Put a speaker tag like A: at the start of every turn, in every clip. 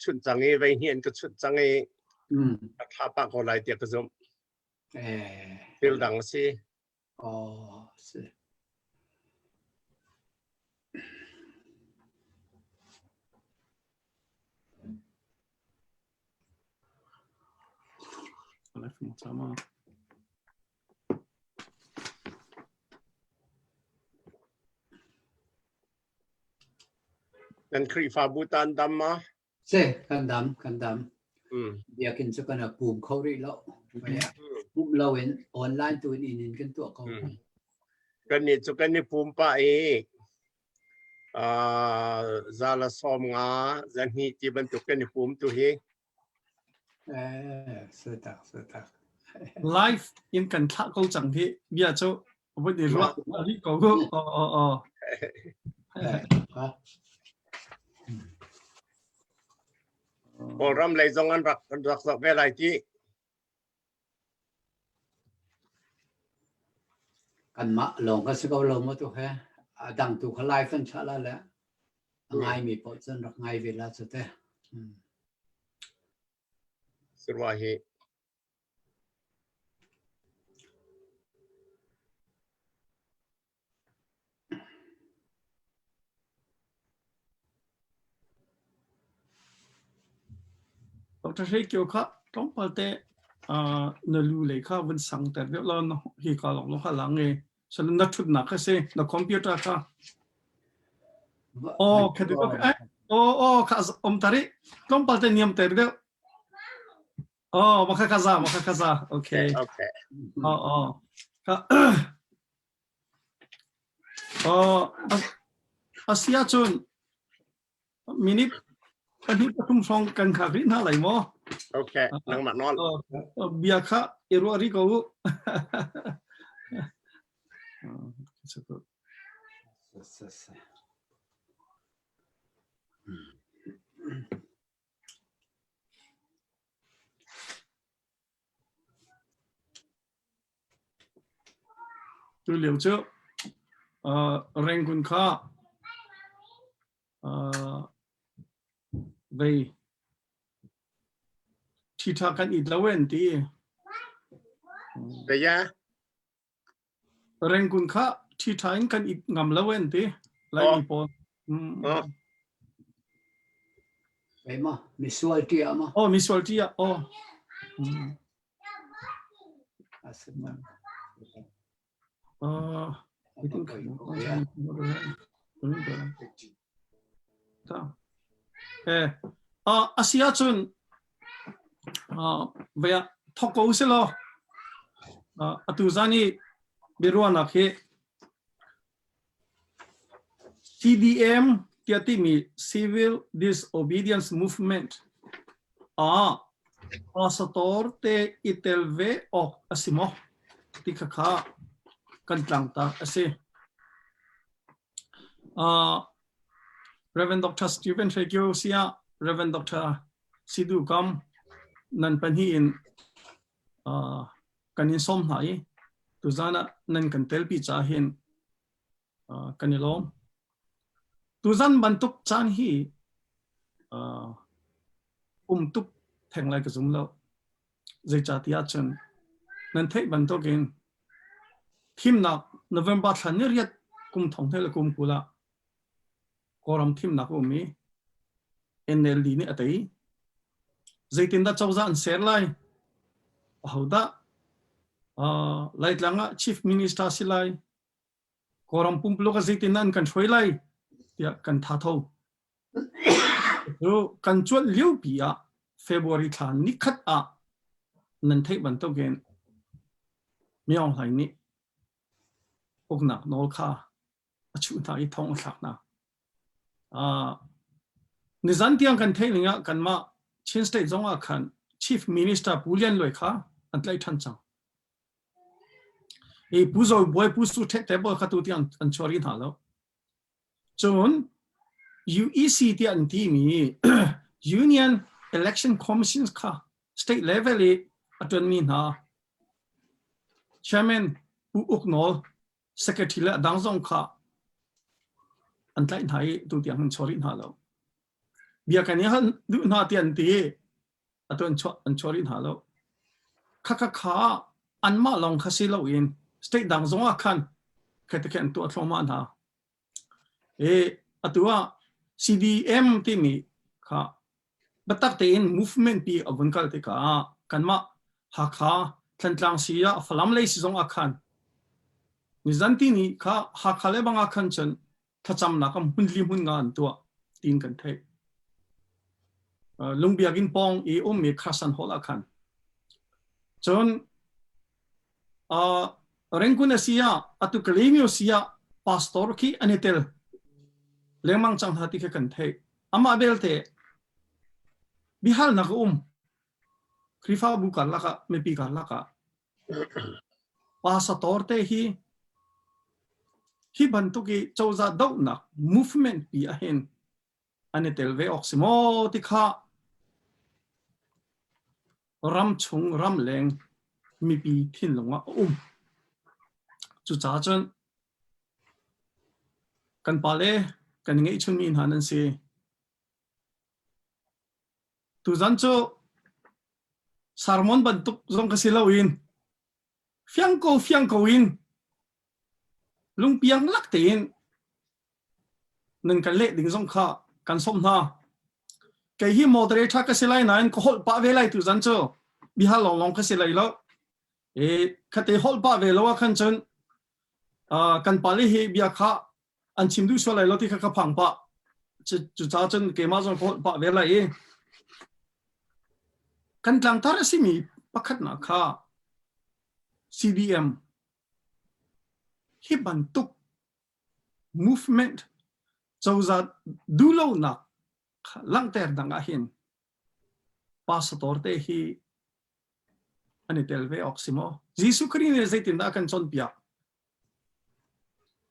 A: ชุดจังเอไว้เฮียนก็ชุดจังเอถ้าปากคนไรเดียก็จมฟิลดังสิ
B: อ๋อสิ
C: อะไรฟิล์มจ้ามา
A: นั่นคือฟาบูตันดำมา
B: เซ่กันดำเดี๋ยวกินสักกันปุ่มเขาเรียกแล้วไปปุ่มเราเห็นออนไลน์ตัวนี้กันตัวเขา
A: กันนี่จุกันนี่ปุ่มป้าเองซาลาซอมงาจันฮีที่บรรทุกกันนี่ปุ่มตัวเฮ
B: สุดท้าย
C: ไลฟ์ยังกันทักเขาจังที่เบียร์โจ้วันนี้รู้ว่าอันนี้ก็
A: โอ้รำเลยจงอันรักษาเวลาที่
B: กันมาลงก็สกอลงมาตัวแค่ดังตัวเขาไลฟ์กันชัดแล้วไงมีปอดจนรักไงเวลาสุดท้าย
A: สุดว่าเฮ
C: ดร.เฮกิโอค่ะต้องไปแต่นลูเลยค่ะวันสังแต่เวลาเนาะที่การลงข้างหลังเองฉันนัดชุดหนักแค่เซ่นักคอมพิวเตอร์ค่ะโอ้แค่ดูก็โอ้ค่ะตาริต้องไปแต่เนียมแต่เดียวมาค่ะคาซาโอเคค่ะอาเซียจุนมินิอันนี้ประชุมสองกันค่ะริ้นอะไรมั้ง
A: โอเคนั่งมานอน
C: เบียร์ค่ะเอรัวริโก้ตัวเหลียวเจ้าแรงคุณค่าไปที่ทางกันอีกแล้วเว้นที่
A: เบีย
C: แรงคุณค่าที่ทางกันอีกงำแล้วเว้นที่ไรอีปอ
B: ไปมามิสวลที่มา
C: มิสวลที่
B: อาสนะ
C: I think Asia chun vaya thoko uselo atuzani biruana khe CDM tiatimi civil disobedience movement asator te itelve asimo tikakha kan ta ase Reverend Dr. Stephen Fekyo sia Reverend Dr. Sidhu Kam nan panhi in kanin som hai tu zana nan kan telpi cha hin kanilom tu zan bantuk chan hi tuk theng lai ka zum lo zai cha tia chen nan thei bantuk in thim na November than riat kum thong thel kum kula Kawlram thim na ko mi NLD ni atai zaitin da chawza an ser lai hauda lai tlanga chief minister silai Kawlram pumplo ka zaitin nan kan throi lai ya kan tha tho ro kan chuat liu pia February than ni khat a nan thei ban to gen miong lai ni okna nol kha achu ta I thong thak na nizantiang kan thailinga kan ma chin state zonga khan chief minister pulian loi kha antlai than chang e puzo boy pusu the table khatu tiang an chori tha lo chon UEC ti an ti mi union election commissions kha state level e atun mi na chairman pu uknol secretary la dangzong kha antlai thai tu tiang an chori tha lo bia kan ya du na tian ti atun chorin halo kha anma long khasilo in state dang zonga khan khataken to thoma na atua CDM ti mi kha batak te in movement pi abunkal te ka kanma hakha thantlang sia falam lei si zonga khan nizanti ni kha hakhale banga khan chen thacham na kam hunli hun nga an to tin kan thai lungbiagin pong mi khasan hola khan chon rengkuna sia atu kalemio sia pastor ki anitel lemang chang hati ka kan thai ama belte bihal na krifa bu kan laka mepi kan laka pastor te hi bantu ki chawza dau na movement pi ahen anitel ve oximo ti kha ram chung ram leng mi pi thin longa chu cha chen kan pale kan ngei chung min hanan se tu zan cho sarmon bantuk zong kasilawin fiang ko in lung piang lak tein nang kan le ding zong kha kan som na kai hi moderator ka silai nan ko hol pa ve lai tu zan cho bihal long ka silai lo khate hol pa ve lo khan chen kan pali hi bia kha an chim du so lai lo ti kha phang pa chu cha chen ke ma zong hol pa ve lai kan tlang tar simi pakhat na kha CDM hi bantuk movement chawza dulo na lang ter danga hin pastor te hi anitel ve oximo jisu khrine zaitin da kan chon pia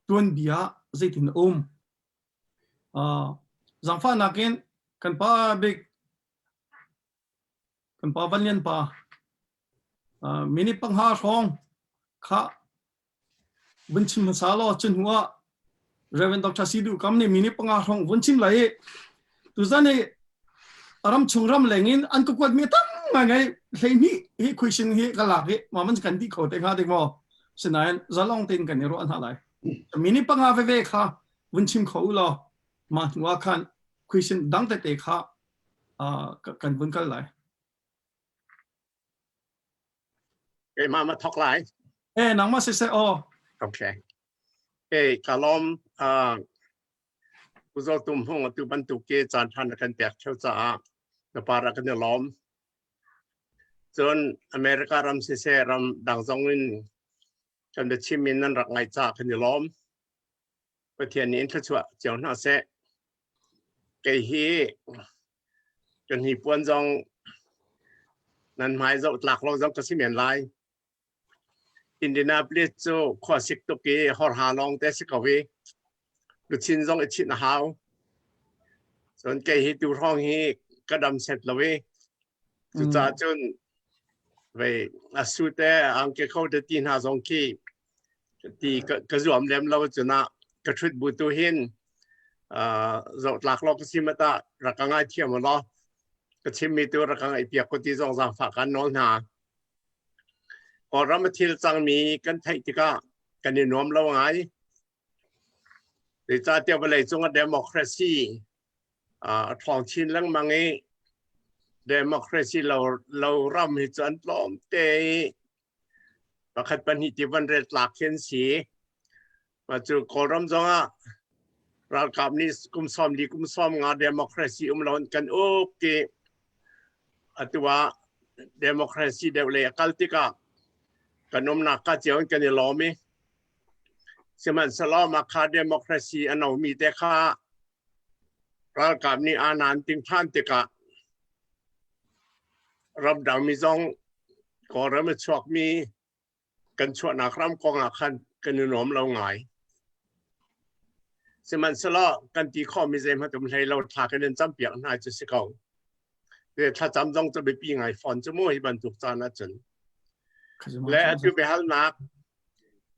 C: tuan bia zaitin zamfa nakin kan pa big kan pa banyan pa mini pangha rong kha bunchim masalo chen huwa Reverend Dr. Sidu kamne mini pangha rong bunchim lai tu zane aram chungram lengin an ko kwat mi tam ngai hlei mi hi question hi kala hi maman kan di kho te kha de mo sinain zalong tin kan ro an halai mini pangha ve kha bunchim kho lo ma wa khan question dang te kha kan bun kal lai
A: Mama talk lại.
C: Nang ma se
A: Okay. Kawlram uzo tum hong tu bantu ke chan than kan pek chau cha na para kan lom. Chon America ram se ram dang zong in kan de Chimmi nan rak ngai cha kan lom. Pathian ni thla chwa chaw na se ke hi kan hi puan zong nan mai zo tlak lo zong ka simen lai Indianapolis cho kho sik to ke hor ha long te sikawe lu chin zong e chin hao son ke hi tu rong hi kadam set lawe tu cha chun ve asu te ang ke kho de tin ha zong ki ti ka zuam lem lo chuna ka thut bu tu hin zo tlak lo ka simata rakanga thiam lo ka Chimmi tu rakanga ipia ko ti zong za fa kan nol na Kawlram thil chang mi kan thai tika kan ni nom lo ngai để cha tiêu về chung democracy thong chin lang mangi democracy lâu ram hi chan lom te pakhat pan hi ti van ret lak khen si ma chu Kawlram zonga ral kap ni kum som nga democracy lon kan ke atwa democracy de le kaltika kanom na ka cheon kan ni lomi seman salam akha democracy anau mi te kha ral kap ni anan ting than te ka rab dang mi zong Kawlram chok mi kan chwa na kram kong akhan kan nom lo ngai seman sala kan ti kho mi zem hatum hlei lo tha kan cham piak na chu sikau de tha cham jong chu be pi ngai fon chu mo hi ban tuk cha na chen le atu be hal na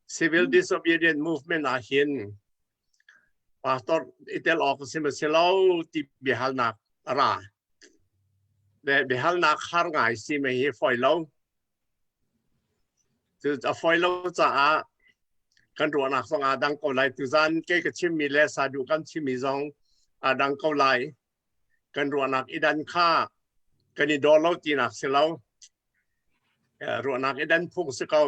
A: civil disobedient movement a hin pastor itel office me selo ti be hal na อะไรเดี๋ยวเบลนักขารง่ายสิไม่ให้ไฟเราจะไฟเราจะกันรัวนักสองดังเกาไลตุจันเกี่ยชิมมีเลสาดูกันชิมมีซองดังเกาไลกันรัวนักอีดันข้ากันนี่โดนเราตีนักเสียแล้วรัวนักอีดันพุ่งสกาว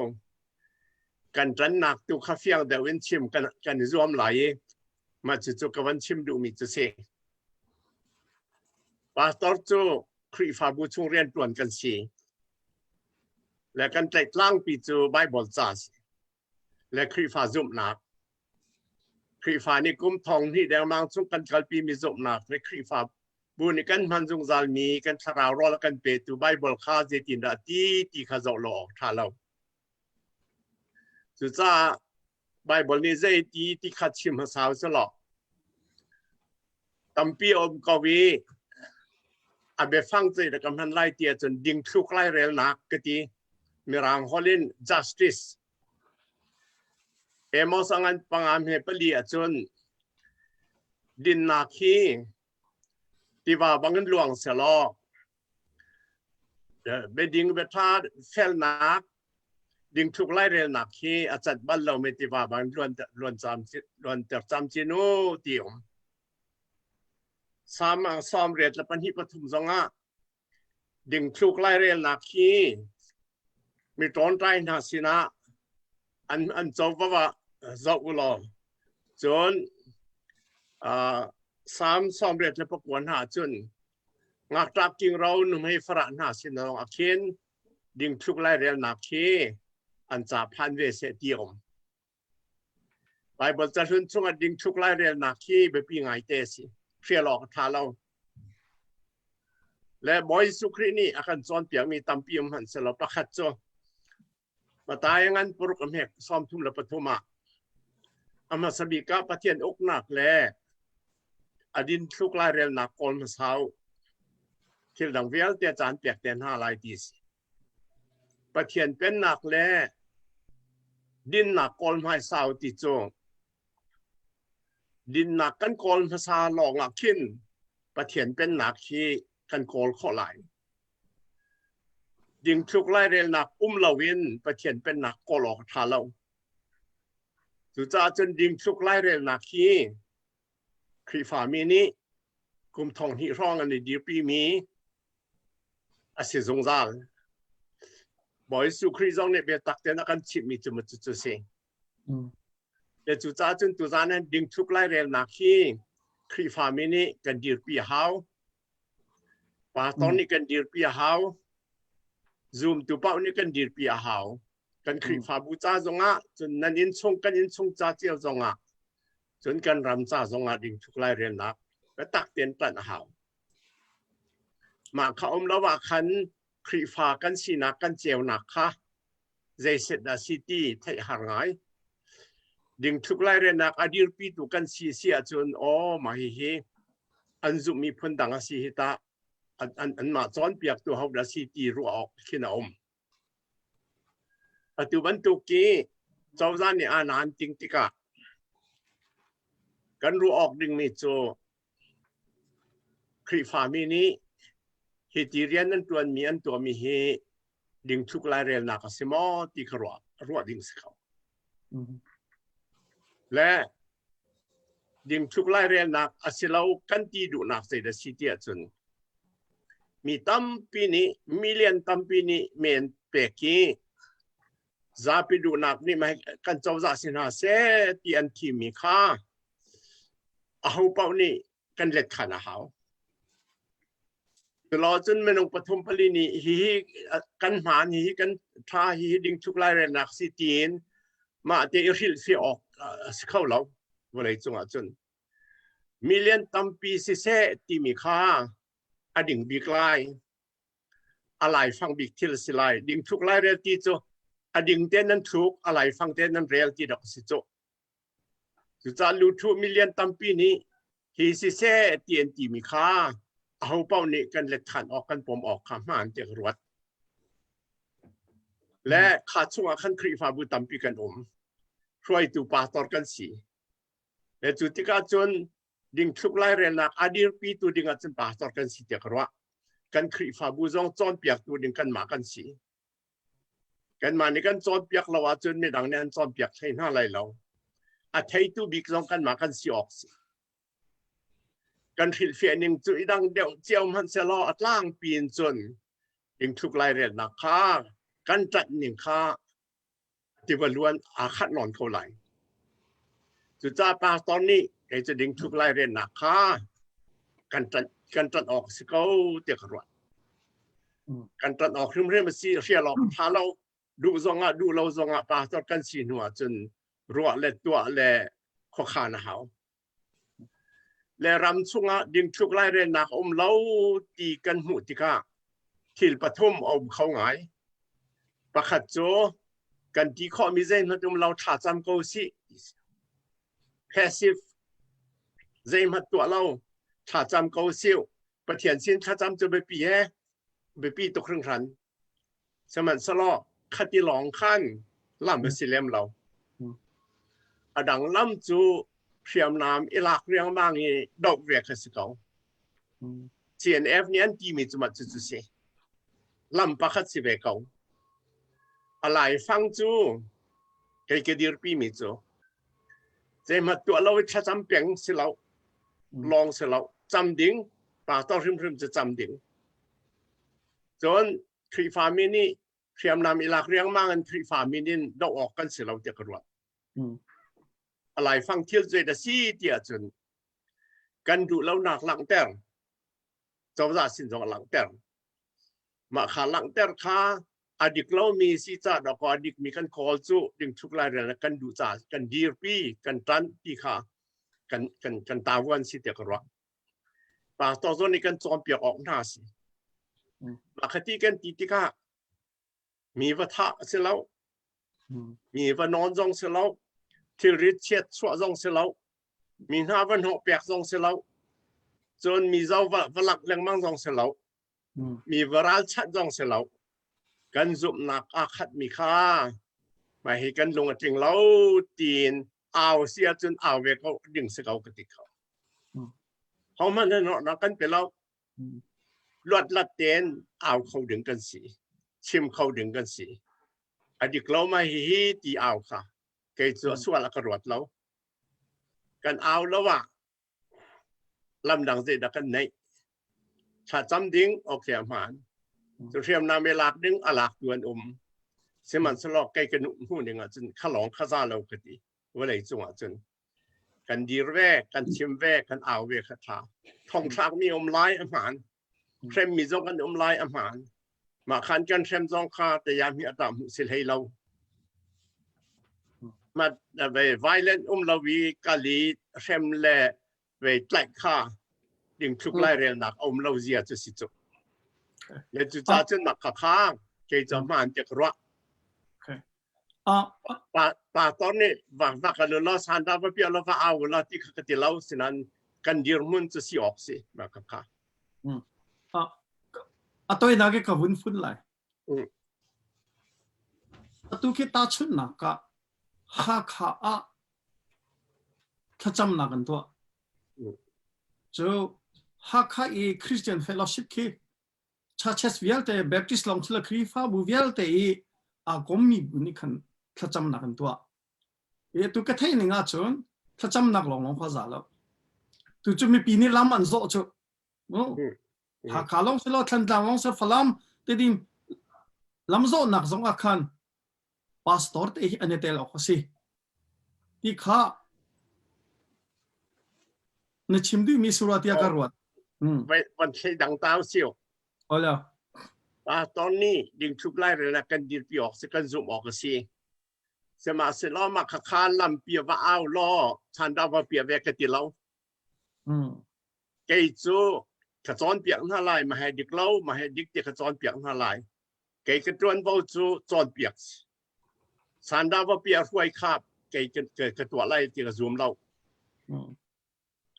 A: กันจันนักตุข้าเฟียงเดวินชิมกันรวมไหลมาจุกวันชิมดูมีจุเสปาสตอร์จูครีฟาบูชุงเรียนตวนกันสีและกันใจกลางปีจูไบเบิลจัสและครีฟาซุ่มนักครีฟานี่กุมทองที่เดลมังซุ่มกันกัลปีมีซุ่มนักและครีฟาบุญกันพันจุงซาลมีกันทาราวรอลกันเปตูไบเบิลข้าเจตินดาตีข้าจะหลอกท่าเราสุดท้ายไบเบิลนี่เจตีข้าชิมหาสาวสลอกตั้มปีอมกวีอาเบฟังใจแต่กำพันไล่เตียจนดิ่งทุกไล่เรลนักกตีมีรางฮอลิน justice เอมอสังกันปังอามเฮปลีจนดินนาคีที่ว่าบางเงินหลวงเสลอเบดิ่งเบทาเฟลนักดิ่งทุกไล่เรลนักคีอาจารย์บัลเราไม่ที่ว่าบางล้วนจำจีโน่ตีอมซ้อมเรียนและปัญหาปฐุมสงะดิ่งทุกไล่เรียนนักขี้มีตอนใจนาสินะอันจบว่าจะอุลอจนซ้อมเรียนและประกวดหาจนงักจับจริงเราหนุ่มให้ฝรั่งหาสินะลองอาเคนดิ่งทุกไล่เรียนนักขี้อันจะพันเวสเตียมไปบนจะชุนช่วงดิ่งทุกไล่เรียนนักขี้ไปปีไงเตสิเฟียหลอกท่าเราและบอยสุครีนี่อาการซ้อนเปียงมีตำปีมหันเสลประคัดโจมาตายงั้นปรุกอเมกซ้อมทุ่มละปฐุมะอามาสบิกาปะเทียนอกหนักแลอดินทุกลายเรียนหนักกอลมาเช้าคิดดังเวลเตียจานเปียกเตียน5 ลายดีสิปะเทียนเป็นหนักแลดินหนักกอลมาเช้าติโจดินหนักกันโกลภาษาหลอกหลักขึ้นประเทียนเป็นหนักที่กันโกลข้อไหลดิ่งทุกไล่เรียนหนักลาวินประเทียนเป็นหนักโกลอกทาเราสุดท้ายจนดิ่งทุกไล่เรียนหนักที่ครีฟามีนี้กุมทองที่ร้องอันนี้ดีปีมีอาศัยสงสารบ่อยสุครีจงเนี่ยเบียตักเตนักกันชิมมีจุดจุดเสียงแต่จุดจ้าจนจุดจ้านั้นดิ่งทุกไล่เรียนนักที่ครีฟามินีกันดีปีหาวป่าตอนนี้กันดีปีหาวซูมตัวเป้านี่กันดีปีหาวกันครีฟาบูจ้าจงอ่ะจนนั้นยินชงกันยินชงจ้าเจียวจงอ่ะจนกันรำจ้าจงอ่ะดิ่งทุกไล่เรียนนักก็ตักเตียนตันหาวมาเขาอมแล้วว่าคันครีฟากันสีนักกันเจียวนักค่ะใจเสร็จแล้วซิตี้ไทยหางไงดิ่งทุกไล่เรียนนักอดีตปีตุกันสีเสียจนโอ้มาเฮอันจุมีพ้นดังสีตาอันมาจอนเปียกตัวเขาดัสีตีรัวออกขึ้นอมปัจจุบันตุกี้เจ้าจานนี่นานจริงติกะกันรัวออกดิ่งมีโจครีฟามีนี้เหตุเรียนนั้นตัวมีอันตัวมีเฮดิ่งทุกไล่เรียนนักสิมอตีขรัวดิ่งสิเขาและดิ่งทุกไล่เรียนนักอาศัยเรากันตีดูนักเสด็จสิเดียจนมีตั้มปีนี้มิเลียนตั้มปีนี้เมนเปกี้ซาปิดูนักนี่มากันเจ้าจ่าสินาเสตีอันที่มีค่าเอาเป้านี่กันเล็ดขันเอาตลอดจนเมนองปฐมผลินีฮีกันหานฮีกันท่าฮีดิ่งทุกไล่เรียนนักสิตีนมาเตอริลฟีออกเข้าเราวันไหนจงจนมิเลียนตั้มปีสิเสตีมีค่าอดิ่งบิกไลอะไรฟังบิกทิลสิไลดิ่งทุกไล่เรียลตีโจอดิ่งเต้นนั้นทุกอะไรฟังเต้นนั้นเรียลตีดอกสิโจสุดท้ายลูทูมิเลียนตั้มปีนี้ฮีสิเสตีนตีมีค่าเอาเป้านี้กันเล็ดขันออกกันปมออกคำหานเจรวดและขาดช่วงขั้นครีฟาบุตัมปีกันช่วยตูปาตอร์กันสีและจุดที่การจน ดิ่งทุกไล่เรียนนักอดีตปีตัวดิ่งอาจจะป่าต่อกันสิเดียกรัวกันครีฟาบูซองจอนเปียกตัวดิ่งกันมากันสีกันมาในกันจอนเปียกเราอาจจะไม่ดังเนี่ยจอนเปียกใช่หน้าไรเราอาทิตย์ตัวบิ๊กซองกันมากันสีออกสิกันฟิลเฟียนิ่งจุดดังเดียวเจียวมันเสลออัดล่างปีนจนดิ่งทุกไล่เรียนนักข้ากันจัดหนึ่งข้าที่ว่าล้วนอาคัดนอนเขาไหลจุดจ้าป่าตอนนี้ไอ้จะดิ่งทุกไล่เรียนนักข้ากันจัดออกสิเขาเตียกรวดกันจัดออกเรื่องมันสิเสียหลอกพาเราดูซองดูเราซองป่าตอนกันสีหัวจนรัวเล็ดตัวเล่ข้อขาหนาวและรำสุงดิ่งทุกไล่เรียนนักเราตีกันหูติกาที่ปฐมเอาเขาไงประคัดโจกันที่ข้อมีเส้นเราถ่าจำเขาสิpassive เส้นมาตัวเราถ่าจำเขาสิวประเทียนสินถ่าจำจะไปปีตกครึ่งรันสมันสลอขัดที่หลองขั้นล่ำไปสิเลมเราอดังล่ำจูเพียมน้ำอิลักเรียงบางนี่ดอกเวียกสิเขา CNF เนี่ยที่มีจุดจุดสิล่ำประคัดสิเวเขาอะไรฟังจูใครก็ดีร์ปีมีจูเจ้ามาตัวเราถ้าจำเปียงสิเราลองสิเราจำดิ่งป่าต้องริมจะจำดิ่งจนครีฟามินี่เพียมนำอิลักเรียงมากันครีฟามินินดอกออกกันสิเราจะกระโดดอะไรฟังเที่ยวใจแต่ซีเดียจนกันดูเราหนักหลังเตอร์เจ้าจะสินจงหลังเตอร์มาขาหลังเตอร์ขาอดีตเรามีสิจ่าดอกอดีตมีกันคอจูดึงทุกรายเรื่องกันดูจ่ากันดีร์ปีกันตันปีขากันตาวันสิเดียกระป่าต่อจากนี้กันจอมเปียกออกหน้าสิมาคติกันติกามีวัฒน์เสแล้วมีวันนอนจงเสแล้วที่ริดเช็ดชั่วจงเสแล้วมีหน้าวันหกเปียกจงเสแล้วจนมีเจ้าวลักแรงมั่งจงเสแล้วมีวราลชัดจงเสแล้วกันจุบหนักอาคัดมีค่ามาให้กันลงจริงแล้วตีนเอาเสียจนเอาเวเขาดึงสเกากติเขามันนั่นเนาะกันไปแล้วลวดลัดเต้นเอาเขาดึงกันสีชิมเขาดึงกันสีอดีตเรามาฮีตีเอาค่ะเกิดส่วนละกระโดดเรากันเอาแล้วว่าลำดังเสด็จกันในถ้าจำดิ้งโอเคหมานจะเทียมนามเวลาดึงอลักดวนเสมันสลอกใกล้กันหูหนึ่งจนขลองข้าซาเราก็ดีว่าอะไรจังหวะจนกันดีแวกกันชิมแวกกันเอาเวคาถาทองช้างมีไล่อาหารเครมมีจงกันไล่อาหารมาขันกันเครมจงคาแต่ยามมีอดามสิให้เรามาไปไวเลนเราวีกาลีเครมเล่ไปแกล้งข้าดึงทุกไล่เรียนหนักเราเสียจะสิจุและจุดจ้าจนหนักข้างเกจมันจะกระป่าตอนนี้ว่ากันเราสันดาบเปียเราว่าเอาเราที่ขติเราสินั้นกันดีร์มุนจะสิออกสิมากับข้า
C: ตัวนักก็วุ่นฝุ่นเลยตัวคิดตาชุดนักก็ฮักข้าถ้าจำนักกันตัวจะฮักข้าอีคริสเตียนเฟลโลชิพคีชาเชสวิลเต้แบปติสต์ลองชิลครีฟ้าบุวิลเต้กอมมีบุญกันถ้าจำนักกันตัวตัวก็เท่หนึ่งจนถ้าจำนักลองข้าจะแล้วตัวจะมีปีนี้ลำมันโซ่จุหากลองสิเราทันดังลองสิฟลามแต่ดิมลำโซ่หนักสองคันพาสปอร์ตอันนี้เตลอสิที่ข้าในชิมดูมีสุราติยากรวด
A: วันใช้ดังเต้าเสียว
C: อ๋อแล้ว
A: ตอนนี้ดึงทุกไล่เรื่องกันดีปีออกสิกันจุ่มออกสิสมาเสล้อมาข้าลำเปียว่าเอาล้อฉันดาวเปียแวกติเราเกยจูขจรเปียกหน้าลายมาให้ดิกเล่ามาให้ดิกเตะขจรเปียกหน้าลายเกยกระจวนเบาจูจอนเปียกฉันดาวเปียรวยคาบเกยกระตัวไล่ที่กระจุ่มเรา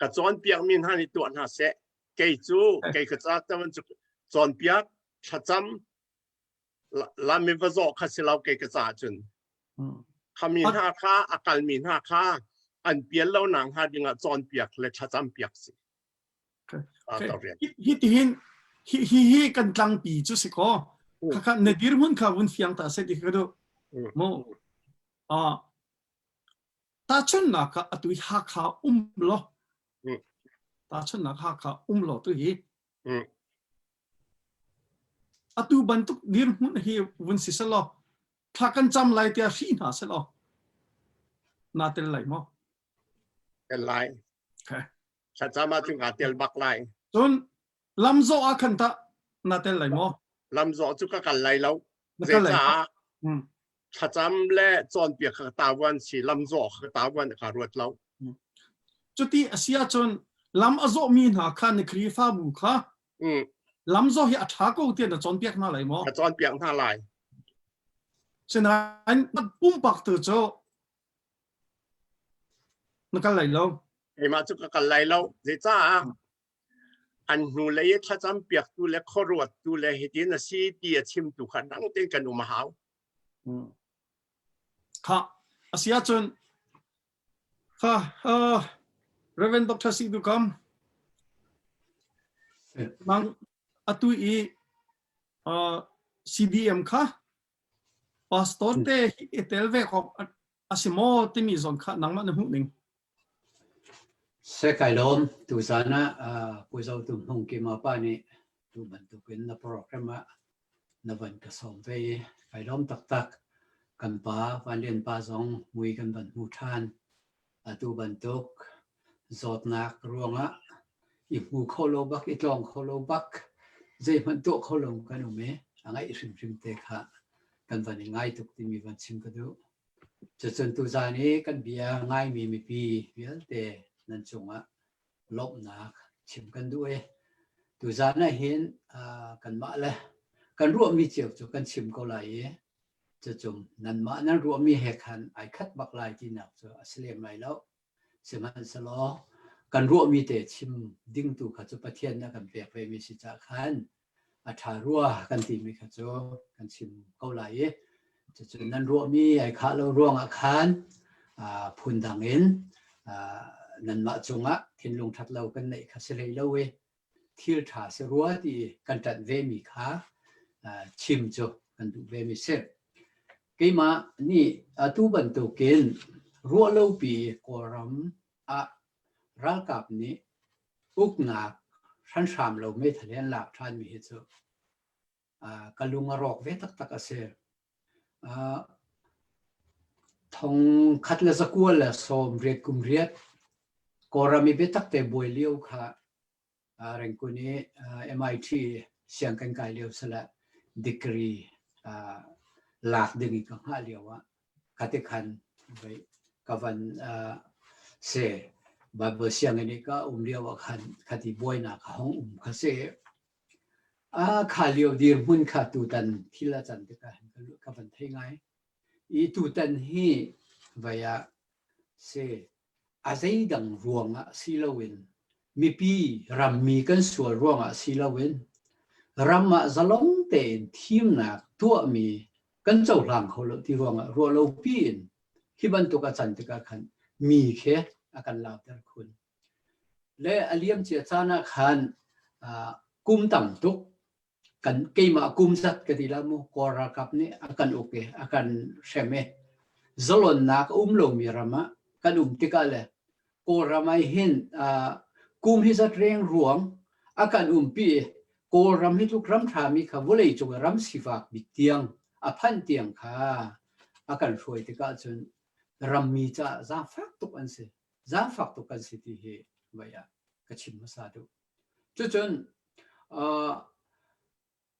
A: กระจรเปียกมีหน้าในตัวหน้าเสะเกยจูเกยกระจาตะวันจอนเปียกชัดจำลามีวจอกขัดสิเราเกยกระจาจนขมีหน้าค้าอาการมีหน้าค้า อันเปียเล่าหนังหาดิงจอนเปียกและชาจำเปียกสิต่อเรียน
C: ฮิติหินฮิกันตั้งปีจุสิก็ค่ะเนดิร์มุนค่ะวันเสียงตาเสด็จก็ดูโมตาชนนักอะตุยหักขาโลตาชนนักหักขาโลตุยอะตุบันทุกดิร์มุนฮิวันสิสโลถ้ากันจำไล่เตียรีน่าสโลน่าเตลไลมั้ง
A: เป็นไรชาจำมาถึงอาเตลบักไล
C: จนลำโซอาคันตะน่าเตลไลมั้ง
A: ลำโซจุกกันไลแล้วเจ้าชาจำและจอนเปียกตาวันสีลำโซตาวันการวดเรา
C: จุดที่เสียจนลำอโซมีหาคันในครีฟ้าบุค่ะลำโซเฮียอัฐากูเตียนจอนเปียกน่าไหลมั้ง
A: จอนเปียกน่าไหล
C: ฉะนั้นมันปุ่มปักตัวโจนักไหลแล้ว
A: ไอ้มาจุกกันไลแล้วเจ้าอันนูเลยชาจำเปียกดูแลขรวดดูแลเหตุนสีตีชิมตุขันนั่งเต้นกันอุมาหาว
C: ค่ะอาเซียจนค่ะเรเวนด็อกเตอร์ซีดูคำมังอตุยCDM ค่ะพาสตอร์เตเตลเวกอาซิโมติมิซอนค่ะนังมันหุ่นหนึ่ง
B: เสกไก่ล้มตุสานะผู้เจ้าตุ่มหงกิมาป้านี่ตุบันตุเป็นนักโปรแกรมนวันกระสอบไปไก่ล้มตักกันป้าวันเรียนป้าสองมุยกันบันหูทานตุบันตุกจอดนักรวงอีกหูโคโลบักอีกลองโคโลบักใจมันตุโคโลกันอุเมอะไรริมเตะค่ะกันวันง่ายตุกที่มีวันชิมกันดูจะจนตุสานี้กันเบียง่ายมีปีเบียเตนั่นจงลบนักชิมกันด้วยตุจานะเห็นกันมาเลยกันรวมมีเจียวจุกันชิมก็ไหลจะจมนั่นมานั้นรวมมีเหตุขันไอคัดบักลายที่หนักจะเสลียมไหลแล้วเสียมันสลอกันรวมมีแต่ชิมดิ้งตุขจุปเทียนนะกันเปียกไปมีสิจักขันอัฐารัวกันตีมีขจุกันชิมก็ไหลจะจนนั้นรวมมีไอข้าเราร่วงอาคารพุนดังเอ็นนั่นมาจงทิ้งลงทัดเรากันในคาเสเลเลเวที่ถาเสรัวที่กันจัดเวมีขาชิมจกันดูเวมีเสร็จกี่มานี่ตู้บรรทุกกินรัวเลวปีกอรำรักกับนี้อุกหนักท่านชามเราไม่ทะเลนหลับท่านมีเหตุกันลุงรอกเวตักเสรทองคัดเลสกัวเลสอมเรียกุมเรียดกอรามีเบตักเตบวยเลี้ยวค่ะเรื่องคนนี้ MIT เสียงกันไกลเลี้ยวสละดีกรีหลักดึงอีกข้างเลี้ยวคัดขันไปกับวันเสบาเบอร์เสียงอันนี้ก็เลี้ยวคัดบวยหนักห้องคัดเสขาเลี้ยวดีร์มุนขาตูตันที่ละจันติกันกับวันเท่งไงอีตูตันฮีวายเสอาศัยดังรวงศิลวินมีปีรำมีกันส่วนรวงศิลวินรำจะลงเต็นทีมนักตัวมีกันเจ้าหลังเขาเลยที่รวงเราปีนที่บรรทุกจันติกันมีแค่อาการลาบแต่คุณและอเลียมเจียจานะขันกุมต่ำตุกกันเกี่ยมากุมสัตกันทีละมุกอรากับนี่อาการโอเคอาการเชมจลนนักลงมีรำกันติกาเลยกอรามเห็นกุมฮิสัตเรียงรวงอาการปีกอรามฮิทุกรำทามีค่ะวเลยจงรำสิฟักบิเตียงพันเตียงค่ะอาการช่วยติกาจนรำมีจะฟักตุกันสิฟักตุกันสิที่เหวะกชิมมาสาดุจน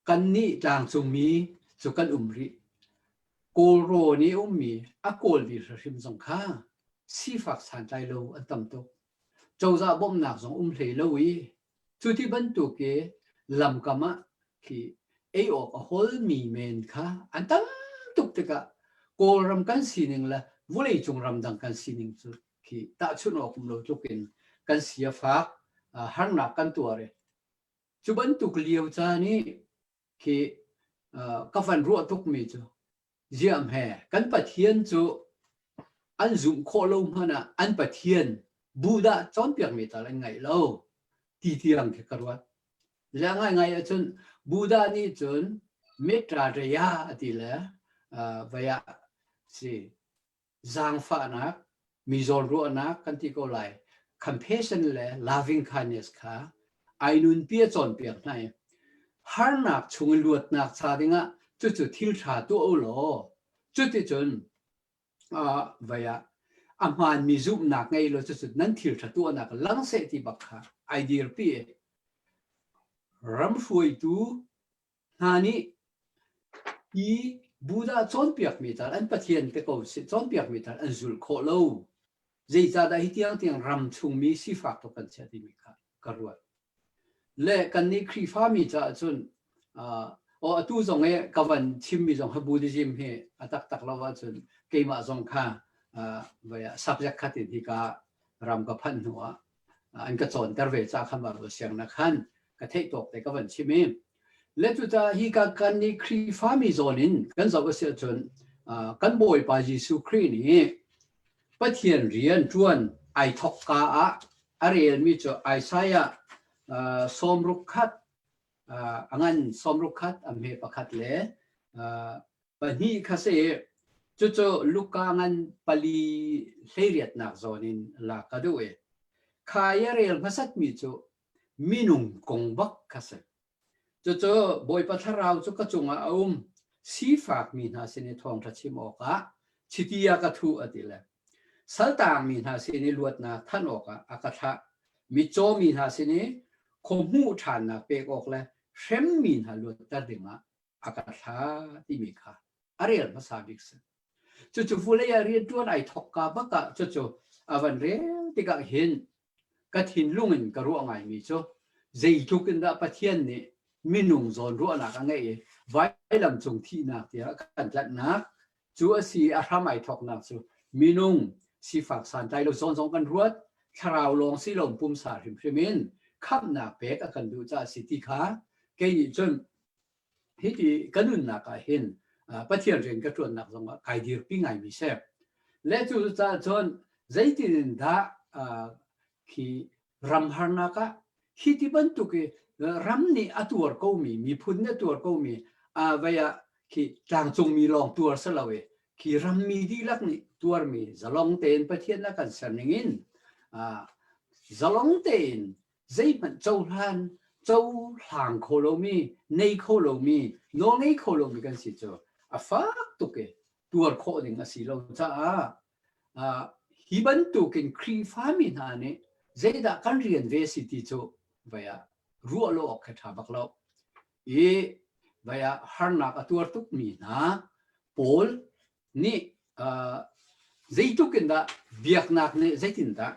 B: กันนี้จางจงมีจุกันริโกโรนี้มีโกลวิริมสงข้าสีฝักสันใจเราอันต่ำตกเจ้าจะบ่มหนักสงเลยเราอีจุดที่บรรทุกเกลำกามะที่ออกฮอลมีเมนค่ะอันต่ำตกติกะโกรำกันสีหนึ่งละวุ้ยจงรำดังกันสีหนึ่งจุดที่ตาชุนออกเราจุกินกันเสียฝักหันหนักกันตัวเลยจุบรรทุกเลี้ยวจานี่ที่กฟันรัวตุกมีจูเยี่ยมแห่กันปะเทียนจู อันซุ่มโคลมนะอันปะเทียนบูดาจอนเปียกมีตาลไงเล่าทีเทียงเทกรวัดแล้วไงจนบูดานี่จนเมตราเรียติละวายสิจางฟ้านักมีโซนรัวนักกันที่ก็ไล compassion และ loving kindness ค่ะไอนุนเปียจอนเปียกไหนฮาร์นักชงลวดนักชาดิงะจุดทิลชาตัวโอโลจุดที่จนวายอามันมีจุบนักไงเราจุดนั้นทิลชาตัวนักลังเสติบักค่ะไอเดียเปียรำช่วยดูนานี่อีบูดาจอนเปียกมีตาอันปะเทียนเตโกจอนเปียกมีตาอันจุลโคโลใจจ่าได้ที่ยังรำชุงมีสิฟักตกันเช่นที่มีค่ะกระรวดและกันนี้ครีฟ้ามีจ่าจนตู้จงเอกวันชิมมีจงฮับบูดิจิมเฮตักลาวจนเกี่ยมาจงค่ะว่า subject ขัดที่การำกับพันหัวอันก็จนแต่เวจ้าคำว่าเสียงนักขันก็เทคตกแต่กวันชิมและจุดที่กันนี้ครีฟ้ามีจนินกันจะว่าเสียจนกันบ่อยไปยิสุครีนี้ปะเทียนเรียนจวนไอทอกกาอะไรมีจ่อไอไซสมรุกขัดงั้นสมรุกขัดอเมริกาเล่ปัญหาข้าศึกจุดลูกกางันปลีเลียดนักจนินลากระด้วยขายเรียลภาษามีจ่อมินุงกงบักข้าศึกจุดบ่อยปัทราวจุดกระจงสีฝากมีนาสินทองทัชิมอกะชิติยากระทูอติเลสัลตางมีนาสินลวดนาท่านออกอากาศมิโจมีนาสินคงหูฐานนาเปกออกเลยเช่มมีนาลวดตัดดึงอากาศที่มีค่ะอะไรภาษาบิกส์จุดฟูเลยเรียนตัวไหนทอกกาบักะจุดวันเรียที่ก็เห็นกระถินลุงก็รู้ไงมีโจใจทุกินดาปะเทียนนี่มินุงโซนรู้นักไงไว้ลำจงที่นักเดียกันจัดนักจัวสีอารามัยทอกนักจูมินุงสีฝากสารใจเราโซนกันรวดชาวลงสีลมปุ่มสาริมพริมินขับนักเป๊กกันดูจ้าสิทธิขาเกี่ยจนที่กันนุนนักเห็นปะเทียนเรียนกระตุ้นนักสงฆ์ไกดีร์ปิ้งไงมีเชฟและจุดจ้าจนใจที่ดินดาที่รำฮานักที่ที่บรรทุกรำนี่อัตัวก็มีพุ่นเนี่ยตัวก็มีว่าที่จางจงมีลองตัวสลาวที่รำมีดีลักนี่ตัวมีจะลองเต้นประเทศนักการเสนงินจะลองเต้นใจมันเจ้าหันเจ้าหางโคโลมีในโคโลมีโนในโคโลมีกันสิจ้าฟักตุกตัวโคดิงสิเราจ้าฮิบันตุกินครีฟามินานี่ใจด่ากันเรียนเวสิติจ้าว่ารัวโลกแค่ทาบักเราว่าฮาร์นักตัวทุกมีนะโพลนี่ใจทุกินดาเบียกนักเนี่ยใจตินดา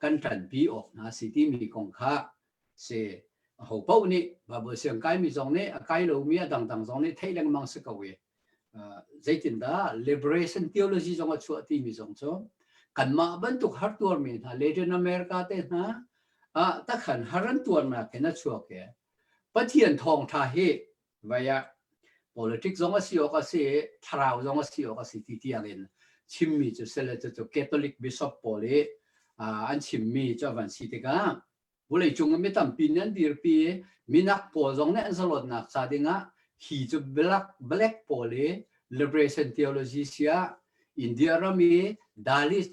B: กันทันปีออกนะสิที่มีกองข้าเสียหัวเป้านี่บาบเสียงไกมีตรงนี้ไกเรามีต่างๆตรงนี้เท่านั้นมังสกเวใจตินดา liberation theology ตรงกับชัวที่มีตรงจ้ะกันมาบรรทุกฮาร์ตัวมีนะเลตินอเมริกาเต้นะถ้าขันฮารันตัวมาแค่นั้นชัวร์แกปะเทียนทองท่าเฮว่า politics ตรงกับสิโอกับสิทราวตรงกับสิโอกับสิที่ที่อะไรนะชิมมี่จะเสร็จจะแคทอลิกบิชอปโพลีอันชิมมี่จะวันสิที่กันบุเลยจงไม่ทำปีนั้นดีร์ปีมีนักโพตรงนี้อันสลดนักซาดิงะฮีจะ black โพลี liberation theology เสียอินเดียเรามีดาลิส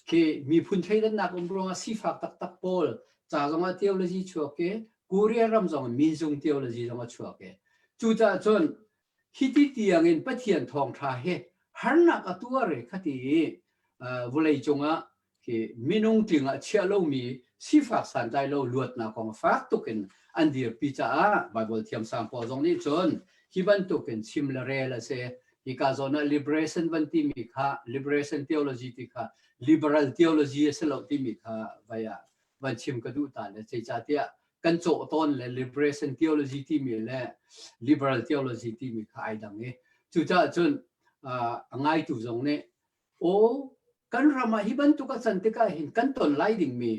B: ที่มีพุ่นใช้ด้านนักอุปกรณ์สิฟักตักโพลจากตรงนั้น theology ชัวร์แกกูเรียนรำตรงมีจง theology ตรงนั้นชัวร์แกจุดจนฮิตที่ยังเงินปะเทียนทองท่าเฮฮันนักตัวเรคดีบุเลยจงที่มินุงถึงเชื่อเรามีสิฟักสันใจเราลวดนักของฟักตุกินอันเดียร์พิจารณาBibleเทียมสามพอตรงนี้จนที่บรรทุกินชิมละเรละเสที่การสอน liberation วันที่มีค่ะ liberation theology ที่ค่ะ liberal theology สลบที่มีค่ะวันชิมกระดูตาเลยใจจ่าเตียกันโจต้นเลย liberation theology ที่มีและ liberal theology ที่มีค่ะไอ้ดังนี้จุดจนง่ายตุจงนี้โอ้กันรามาฮิบันตุกสันติกาเห็นกันต้นไล่ดิ่งมี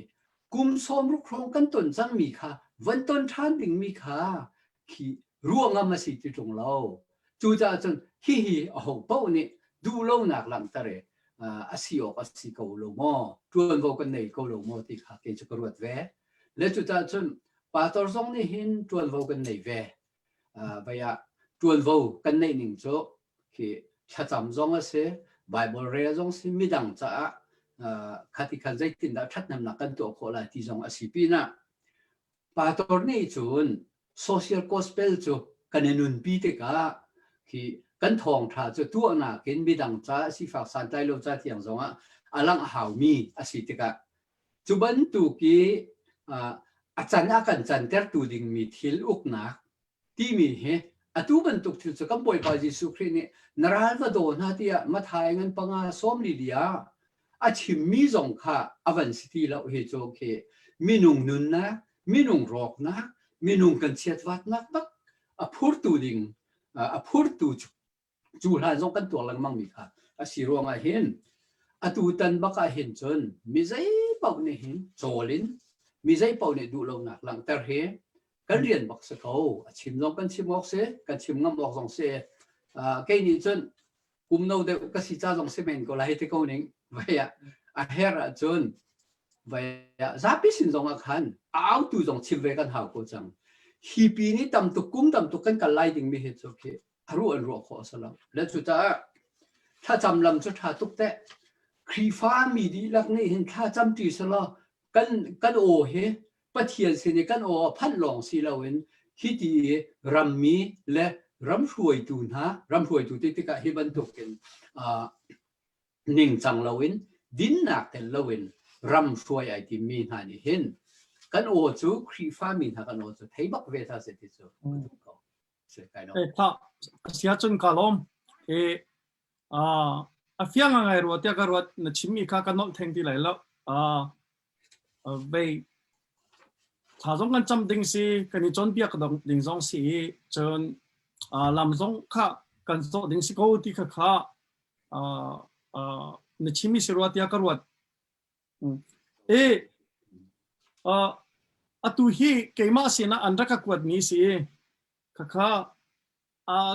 B: กุมสมรุกครองกันต้นจังมีค่ะวันต้นชานดิ่งมีค่ะขี้ร่วงมาสิที่ตรงเราจุดจนฮิโอ้เป้านี่ดูเล่าหนักหลังตะเร asiok asi Kawlram mo tuan vô kan nei Kawlram mo ti kha ke chakaruat ve le chu ta chun pastor zong ni hin tuan vô kan nei ve vaya tuan vô kan nei ning cho ki chacham zong ase Bible re zong si midang cha khati khan zai tin da that nam na kan to ko la ti zong asipi na pastor ni chun social gospel chu kanenun pi te ka ki kan thong tha chu tu na kin midang cha si fa san tai lo cha tiang zong a alang hau mi asi te ka chu ban tu ki chan a kan chan ter tu ding mi thil uk na ti mi he atu ban tuk thil chu kam boi pa Jesu Christ ni naral va do na tia ma thai ngan panga som li dia Chimmi zong kha avan city lo he cho ke minung nun na minung rok na minung kan chet wat nak bak phur tu ding phur tu chu la zong kan to lang mang mi kha siro nga hin atu tan baka hin chon mi zai pau ne hin cholin mi zai pau ne du lo nak lang tar he kan rian bak sa ko chim zong kan chim ok se kan chim ngam ok zong se ke ni chon kum no de ka si cha zong se men ko la he te ko ning vaya hera chon vaya zapi sin zong a khan au tu zong chim ve kan hau ko chang hi pi ni tam tu kum tam tu kan ka lai ding mi he cho ke aru an ro kho sa lam le chu ta tha cham lam chu tha tuk te khri fa mi di lak nei hin tha cham ti sa lo kan o he pathian se ni kan o phan long si lo in hi ti ram mi le ram hruai tu na ram hruai tu ti ka hi ban tuk ken ning chang lo in din nak tel lo in ram hruai ai ti mi na ni hin kan o chu khri fa mi na kan o chu thei bak ve tha se ti chu se kai no
C: tha sia chun Kawlram fiang ngai ro tia ka ro na Chimmi kha ka no theng ti lai lo bei tha zong kan cham ding si kan ni chon bia ka ding zong si chon lam zong kha kan zo ding si ko ti kha na Chimmi si ro tia ka ro atu hi keima si na andra ka kwat ni si kha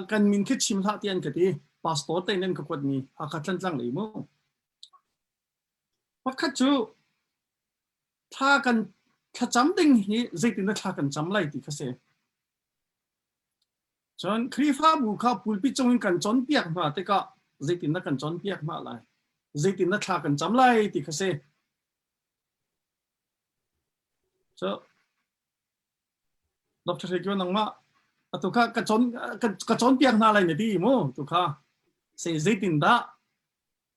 C: kan min khit chim tha tian ka ti pastor te nen ka kwat ni kha tlan tlang le mo pakha chu tha kan tha cham ding hi zaitin na tha kan cham lai ti kha se chon khri fa bu kha pulpi chong kan chon piak ma te ka zaitin na kan chon piak ma lai zaitin na tha kan cham lai ti kha se so Dr. Hekyo nang ma atu ka chon piak na lai ne di mo tu kha se zaitin da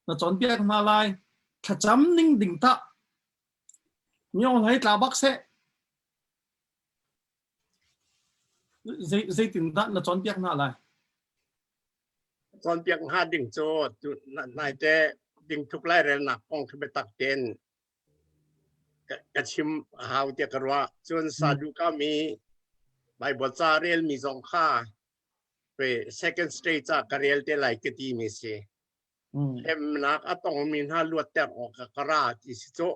C: na chon piak na lai tha cham ning ding ta nyong lai tla bak se zaitin da na chon piak na lai
A: chon piak ha ding cho tu nai te ding thuk lai re nak ong thu be tak ten ka chim hau te karwa chon sadu ka mi Bible cha rel mi zong kha pe second stage cha karel te lai ke ti mi se em nak atong min ha luat ter ok ka ra ti si cho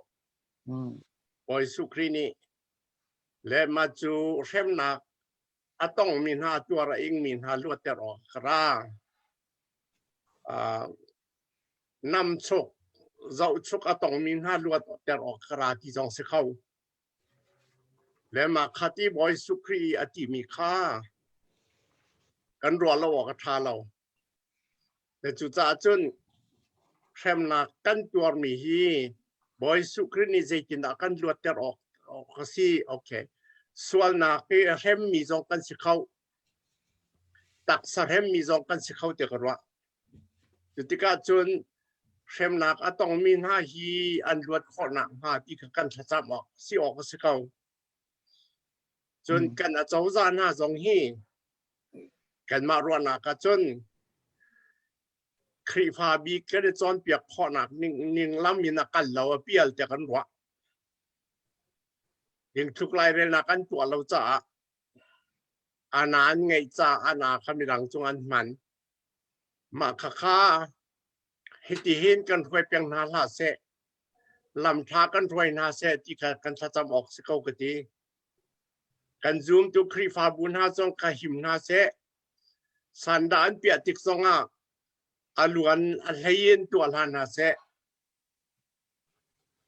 A: Boy Sukrini le ma chu hem nak atong min ha tu ra ing min ha luat ter ok ka ra nam chok zau chok atong min ha luat ter ok ka ra ti zong se khau le ma khati Boy Sukri ati mi kha kan ro lo ka tha lo le chu cha chun hem nak kan tuar mi hi Boy Sukri ni zaitin da kan luat ter ok si okay swal na ke hem mi zong kan si khau tak sa hem mi zong kan si khau te karwa jutika chun hem nak atong min ha hi an luat kho na ha ti kan tha cha ma si ok si khau chun kan a chau za na zong hi kan ma ro na ka chun khri pha bi ke de chon piak kho na ning lam min na kan lo pial te kan wa ing thuk lai re na kan tu lo cha anan ngai cha ana khamirang chung an man ma kha kha hiti hin kan roi piang na la se lam tha kan roi na se ti kan tha cham ok se ko ka ti kan zoom tu khri pha bun ha chong ka him na se san da an pia tik songa aluan a hlein tu ala na se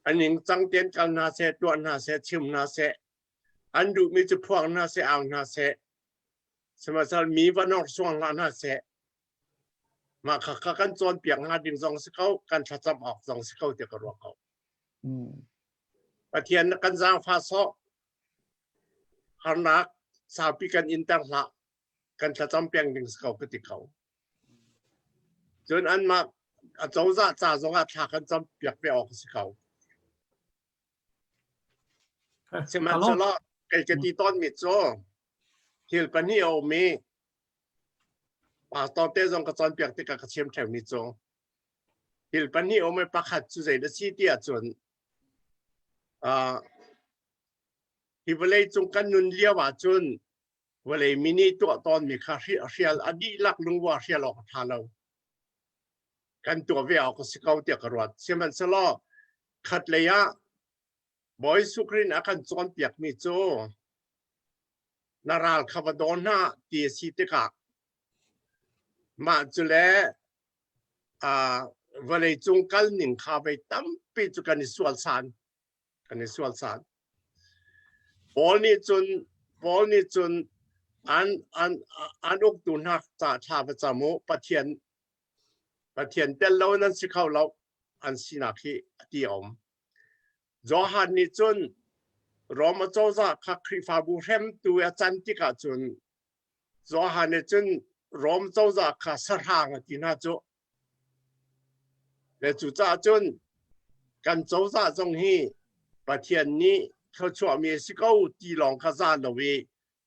A: อันนี้จังเตียนกันนาเสตัวนาเสชิมนาเสอันดูมีจุพวงนาเสเอานาเสสมัยมีวันออกส่วนลานาเสมาขักกันจนเปียกงาดิงซองสเขากันชัดจำออกซองสเขาเดียกรัวเขาประเทศกันจางฟ้าโซฮานักสาวปีกันอินเตอร์ละกันชัดจำเปียงดิงสเขากติเขาจนอันมาเจ้าจ่าจงอาถากันจำเปียกไปออกสเขาสมัยสละไก่กติต้นมิโซฮิลปันนี่เอามีป่าตอนเตจงกระจอนเปียกติกากระเชียมแถวมิโซฮิลปันนี่เอาไม่ปักขัดจุดใจได้ชี้เดียจนฮิบเลยจงกันนุนเลี้ยวจนเวลามินิตัวตอนมีคาเรียลอดีลักลุงว่าเรียลออกทานเรากันตัวเวลก็สกาวเตียกรวดสมัยสละขัดเลยะบอยสุกรินอาการจอนเปียกมิโซนาราลคาบดอน่าตีสิติกามาจุเลวันนี้จงกันหนึ่งข้าไปตั้มปีจุกันในสวนสารกันในสวนสารบอลนี่จนอันอุกตุนหักจ่าชาประจำโมปะเทียนเต้นเรานั้นสิเขาเราอันสินักที่ตีอมจอหันนี่จนรอมาเจ้าจะขักคริฟาบูเรมตัวจันติกาจนจอหันนี่จนรอมเจ้าจะขัดสรางที่น่าจะและจุจ้าจนกันเจ้าจะจงฮีประเทศนี้เขาชอบมีสิเขาตีหลองขจานเอาไว้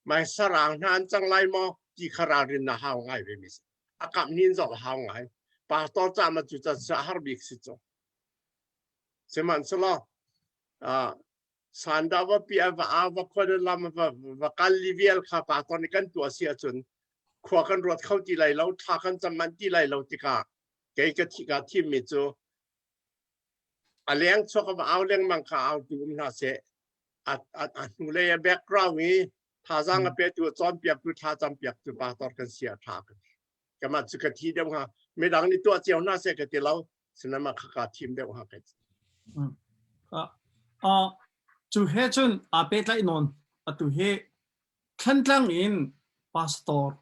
A: ไม่สรางนั้นจังไรมอที่ขรารินน่าหาวง่ายไปมิสอากาศนี้จะหาวง่ายป่าต่อจากมาจุจ้าสหรัฐบิกสิจ้าสมันสละสันดาวปีอาว่าคนละมาว่าการลิเวียลข้าป่าตอนนี้กันตัวเสียจนขวากันรถเข้าที่ไรเราท่ากันจำมันที่ไรเราติกาเกี่ยกับที่กับทีมมิจูเลี้ยงชกกับเอาเลี้ยงมังค่าเอาดูมันน่าเสียนูเลยแบ็กกราวด์นี้ท่าจังกับเป็นตัวจอมเปียกตัวท่าจำเปียกตัวป่าตอนกันเสียท่ากันก็มาจุกทีเดียวฮะไม่ดังนี่ตัวเจียวน่าเสียกันที่เราฉะนั้นมาขาทีมเดียวฮะกัน
C: จูเฮจนอาเปตไลนนตูเฮขันตั้งอินพาสตอร์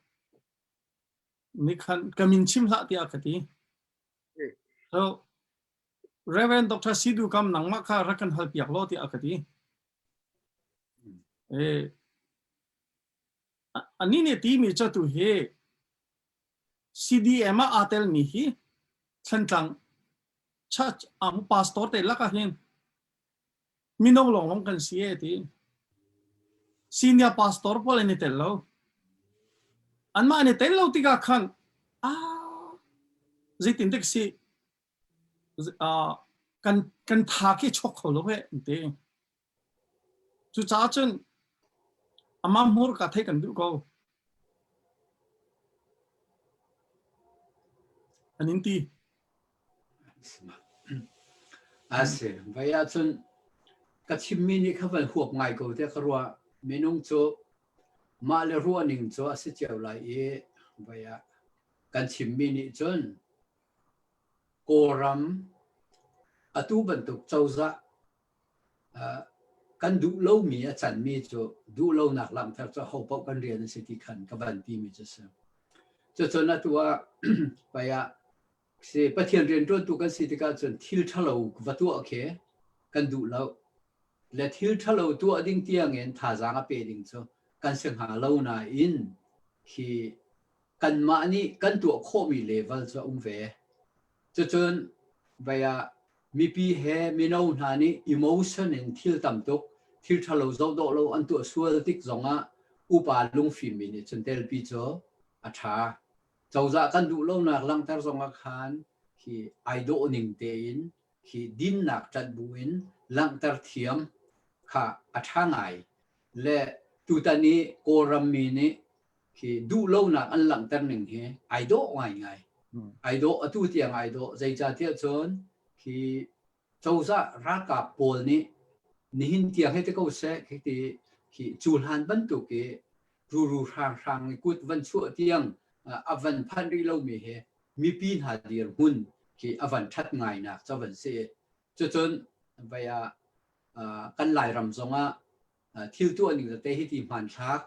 C: นี่ขันกมินชิมละที่อาคติso Reverend Dr. Sidhu kam nang maka rakan hal piak lo ti akati ani ne ti mi cha tu he CDM atel ni hi thantang church pastor te laka hin minong long kan sie ti senior pastor pol ni tello anma ni tello ti ka khan zitin tek siกันทากี่ชกเขาเลยเด้จุจ้าจนอามามูร์กัดให้กันดูก็อันนี้ตี
B: เสียไปอาจนกัดชิมมินี่เขาเป็นหัวไงก็แต่เขาว่าเมนุ่งโจมาเลรัวหนึ่งโจอาศัยเจ้าไรไปกันชิมมินี่จนโกรัมตูบันตุกเจ้าจะกันดูเล่ามีอาจารย์มีจะดูเล่าหนักหลังถ้าจะเขาพบกันเรียนสิทธิขันกับบันทีมีจะเสริมจะจนนัตัวไปเสียประเทศเรียนรู้ตัวกันสิทธิการจนทิลทะเลวัตถุโอเคกันดูเล่าและทิลทะเลตัวดิ้งเตียงเงินท่าจางเปดิ้งจะกันเสียงหาเล่าหน้าอินที่กันมานี่กันตัวโคมีเลเวลจะเวจะจนไปมีปีเหมีโน่นหานี่ emotion อินทิลต่ำตุกทิลทะเลจะโดดเราอันตัวส่วนติกจงอุปาลุงฟิล์มนี่จนเทลปีโจอาชาเจ้าจะกันดูเราหนักหลังแต่จงอาคารที่ไอโดนิงเตียนที่ดินหนักจัดบุญหลังแต่เทียมค่ะอาชาไงและตุตานี้โกรัมมีนี่ที่ดูเราหนักอันหลังแต่หนึ่งเหไอโดไงไอโดตุเตียงไอโดใจจะเทียจนที่เจ้าจะรักกับโพลนี้นี่หินเตียงให้เจ้าเสกที่จูนหันบรรทุกรูทางกุดวันชั่วเตียงอวันพันรีเรามีปีนหาเดียร์หุ่นที่อวันทัดง่ายนักจะวันเสียจน vậy căn lại rầm rong thiêu tu anh là tê thì hoàn sắc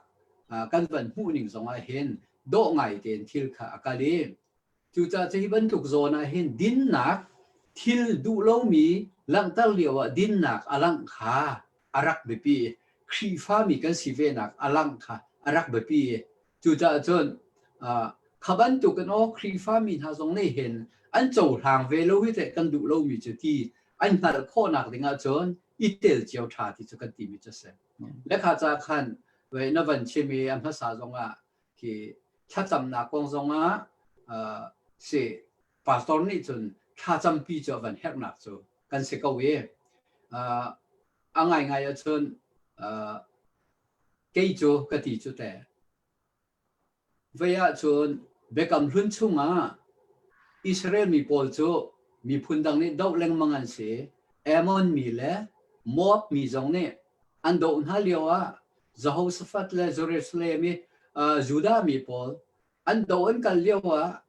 B: căn vận hu ning rong hen độ ngày tiền thiêu khả akali chú ta chỉ vẫn thuộc zona hen din nạc thiêu du lâu mi lăng tal liều din nạc alang khá arak bepi khi pha mi kan si ve nạc alang khá arak bepi chú ta chọn khaban tu kan o khi pha mi ha zong nei hen an chou hàng về lâu hết kan du lâu mi chu ti anh hal kho nạc dinga chọn itel chiao tha ti chu kan ti mi chu se le kha cha khan ve na van chimi am ha sa zong ki cha cham na kong zong se pastor ni chun cha cham pi cho van her nak chu kan se ko we angai ngai chun ke chu ka ti chu te ve ya chun be kam hlun chunga Israel mi pol chu mi phun dang ni dau leng mangan se emon mi le mob mi zong ne an do na liwa Jehoshaphat le Jerusalem mi Judah mi pol an do an kal liwa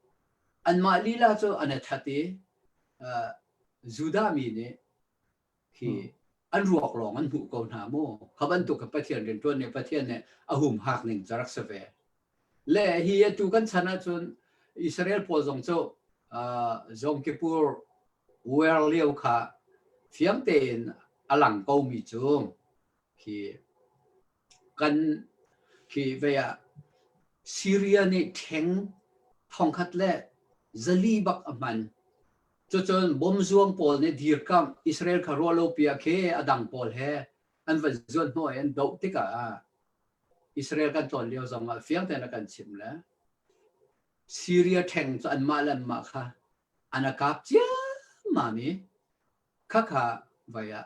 B: an ma lila chu an thati Judah mi ne ki an ruak long an hu ko na mo khaban tu ka pathian ren ton ne pathian ne ahum hak ning jarak se ve le hi tu kan chana chun Israel pol zong chu Yom Kippur wer liu kha phiam ten alang ko mi chung ki kan ki ve Syria ni theng thong khat le zali bak aman cho chon bom zuang pol ne dir kam Israel kha rolo pia khe adang pol he an va zon no en do tika Israel kan ton liu zong phiam ten kan chim la Syria theng cho an ma lan ma kha anakap chia mami kaka vaya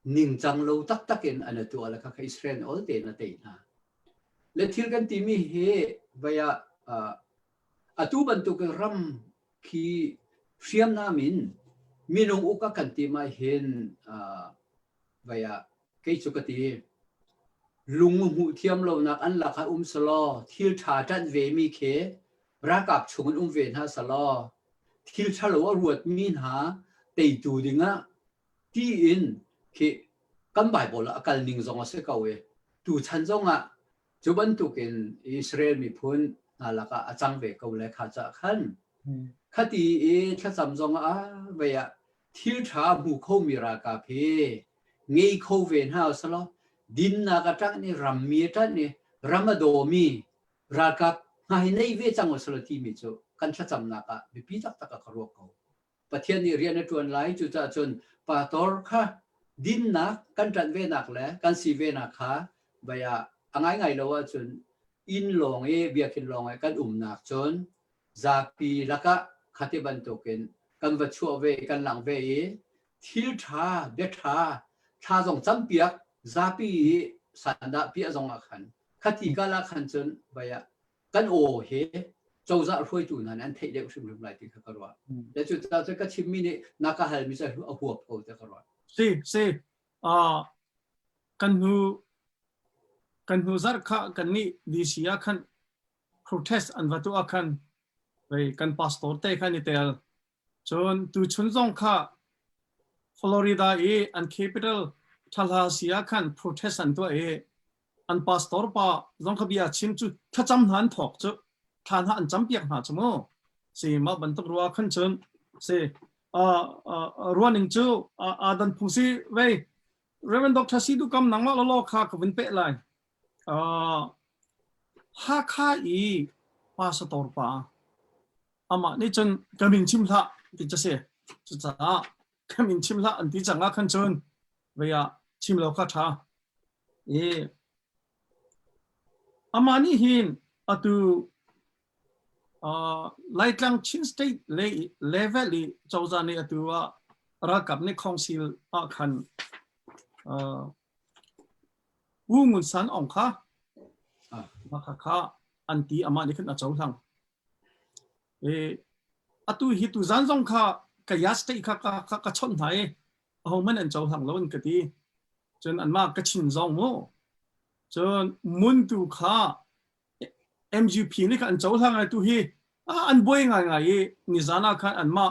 B: ning chang lo tak takin anatu ala kaka Israel all te na te na le thil kan ti mi he vaya atu bantu ke ram ki siam na min minung uka kan ti mai hen vaya ke chukati lung mu thiam lo nak an la kha salo thil tha tan ve mi khe rakap chung ve na salo thil chalo ruột min ha tei tu dinga ti in ki kan bible akal ning zong se kawe tu chan zonga chuban tu ken Israel mi phun alaka achang ve ko le kha cha khan khati e tha sam zong ve ya thil tha bu kho mi ra ka phe ngei kho ve ha salo din na ka tang ni ram mi ta ni ramadomi ra ka ngai nei ve chang salo ti mi chu kan cha cham na ka bi pi tak tak ka ro ko pathian ni rian tuan lai chu cha chun pa tor kha din na kan tran ve nak le kan si ve na kha baya angai ngai lo chun in long e bia khin long e kan nak chun za pi laka khati ban to ken kan va chu ve kan lang ve e thil tha be tha tha jong cham piak za pi sanda pi jong a khan khati ka la khan chun baya kan o he châu dạ phơi tụ này anh thấy đều sinh lại thì các loại để chúng ta sẽ các chim mini nãy cả hai mình sẽ hợp cầu cho các loại
C: si kan hu zar kha kan ni disia khan protest an vatu akhan ve kan pastor te khan ni tel chon tu chun zong kha Florida e an capital Tallahassee khan protest an to e an pastor pa zong kha bia chin chu thacham han thok chu than han cham piak na chmo si ma ban tok ruwa khan chon se running chu adan phusi ve Reverend Dr. Sidu kam nangma lo kha ka vin pe lai ha kha i pastor pa ama ni chon kamin chim tha ti cha se cha kamin chim la an ti changa khan chon ve ya chim lo kha tha e ama ni hin atu Laitlang Chin State level li chawza ni atua rakap ni council akhan Wungun san ong kha makha anti ama ni khan achawlang e atu hitu zanjong kha kaya state kha ka chon thai homan an chawlang lon kati chon anma ka chin zong mo chon mun tu kha MGP ni kan chawlang tu hi an boy ngai ngai ni zana khan an ma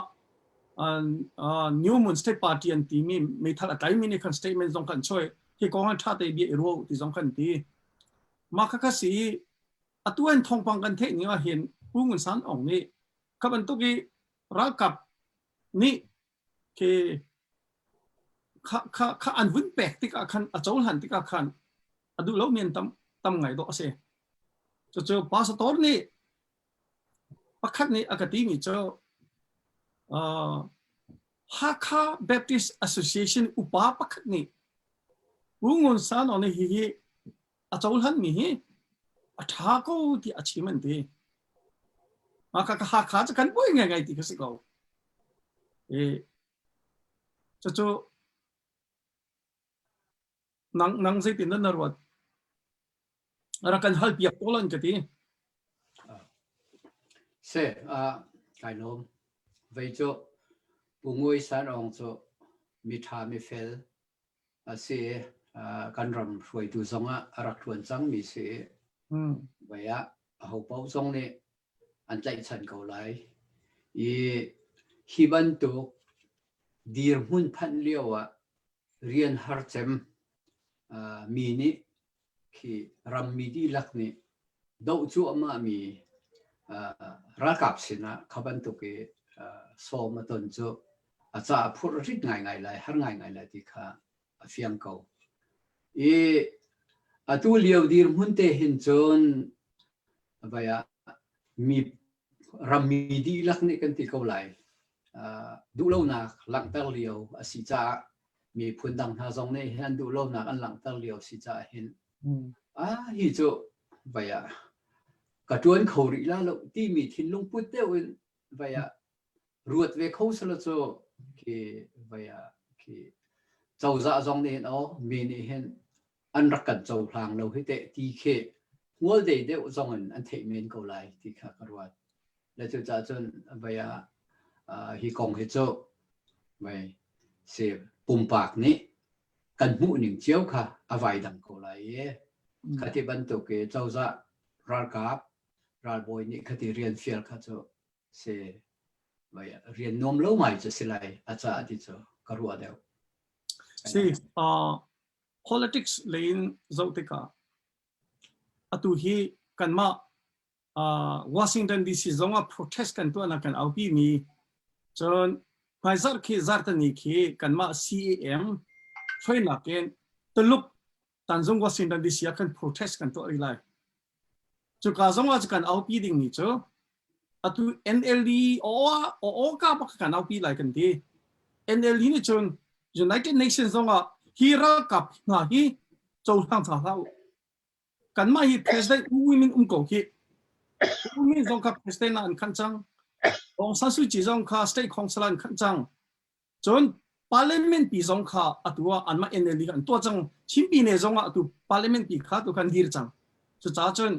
C: New Moon State Party and team me thal atai mini kan statement zong kan choi ki ko han tha te bi ro ti zong kan ti ma kha si atuan thong pang kan the ni wa hin pungun san ong ni ka ban tu ki ra kap ni ke kha an vun pek ti ka khan a chol han ti ka khan adu lo mien tam ngai do se cho pastor ni pakhat ni akati mi cho Hakha Baptist Association upa pakhat ni pungun san on hi a chol han mi hi a tha ko ti achievement ti ma ka kha kan boi ngai ti ka si ko cho nang zai tin na ro ra kan hal piak tolan ka ti
B: se kai nom vei cho pungoi san ong cho mi tha mi fel se Kawlram ruai tu zonga arak tuan chang mi se vaya ho pau zong ne an tlai chan ko lai i hi ban tu dir hun phan liawa rian har chem mi ni ki ram mi di lak ni do chu ama mi ra kap sina khaban tu ke so ma ton chu acha phur rit ngai lai har ngai lai ti kha afiang ko e atu liaw dir hun te hin chon vaya mi ram mi di lak ni kan ti ko lai du lo na lang tar liaw asi cha mi phun dang tha zong ne han du lo na an lang tar liaw si cha hin hi chu vaya cả tuần khẩu rị la lộ ti mi thiên long put te wen vaya ruột về khâu salo cho ki vaya ki chau za zong ne no mi ni hen an rak kan chau hlang lo hi te ti khe ngol de de zong an thei men ko lai ti kha karwat le chu cha chon vaya hi kong he cho vai se pum pak ni kan mu ning chiao kha avai dang ko lai ye khati ban to ke chau za rar kap ral boy ni khati rian fiel kha cho se vaya rian nom lo mai cho silai acha ati cho karua deu
C: si politics lein zotika atu hi kan ma Washington DC zonga protest kan tu na kan aupi mi chon Pfizer ki zartani ki kan ma CAM foi na ken tuluk tanjung Washington DC kan protest kan tu ilai chu ka zonga kan aupi ding ni cho atu NLD o ka ba kan aupi lai kan ti NLD ni chon United Nations zonga hira kap na hi chou thang tha thau kan ma hi president women ko ki women zong ka president an kan chang ong san su ji zong ka state council an kan chang chon parliament pi zong kha atua an ma NLD kan to chang Chimmi ne zonga atu parliament pi kha to kan dir chang chu cha chon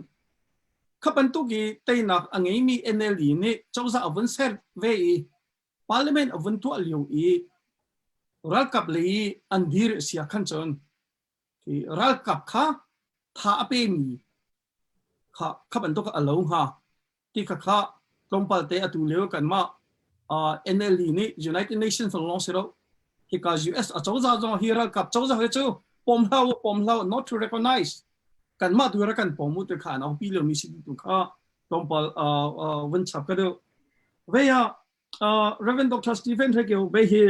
C: khapan tu ki teinak angai mi NLD ne chauza avun ser ve parliament avun tu aliu ral kap le an dir sia khan chon ki ral kap kha tha ape mi khaban to ka alo ha ti kha lompal te atu leo kan ma NLD ni United Nations long sero ki ka US a chauza zo hi ral kap chauza he chu pom lau not to recognize kan ma tu ra kan pom mu te kha na pi lo mi si tu kha lompal wan chap ka do ve ya Reverend Dr. Stephen Hegel ve hi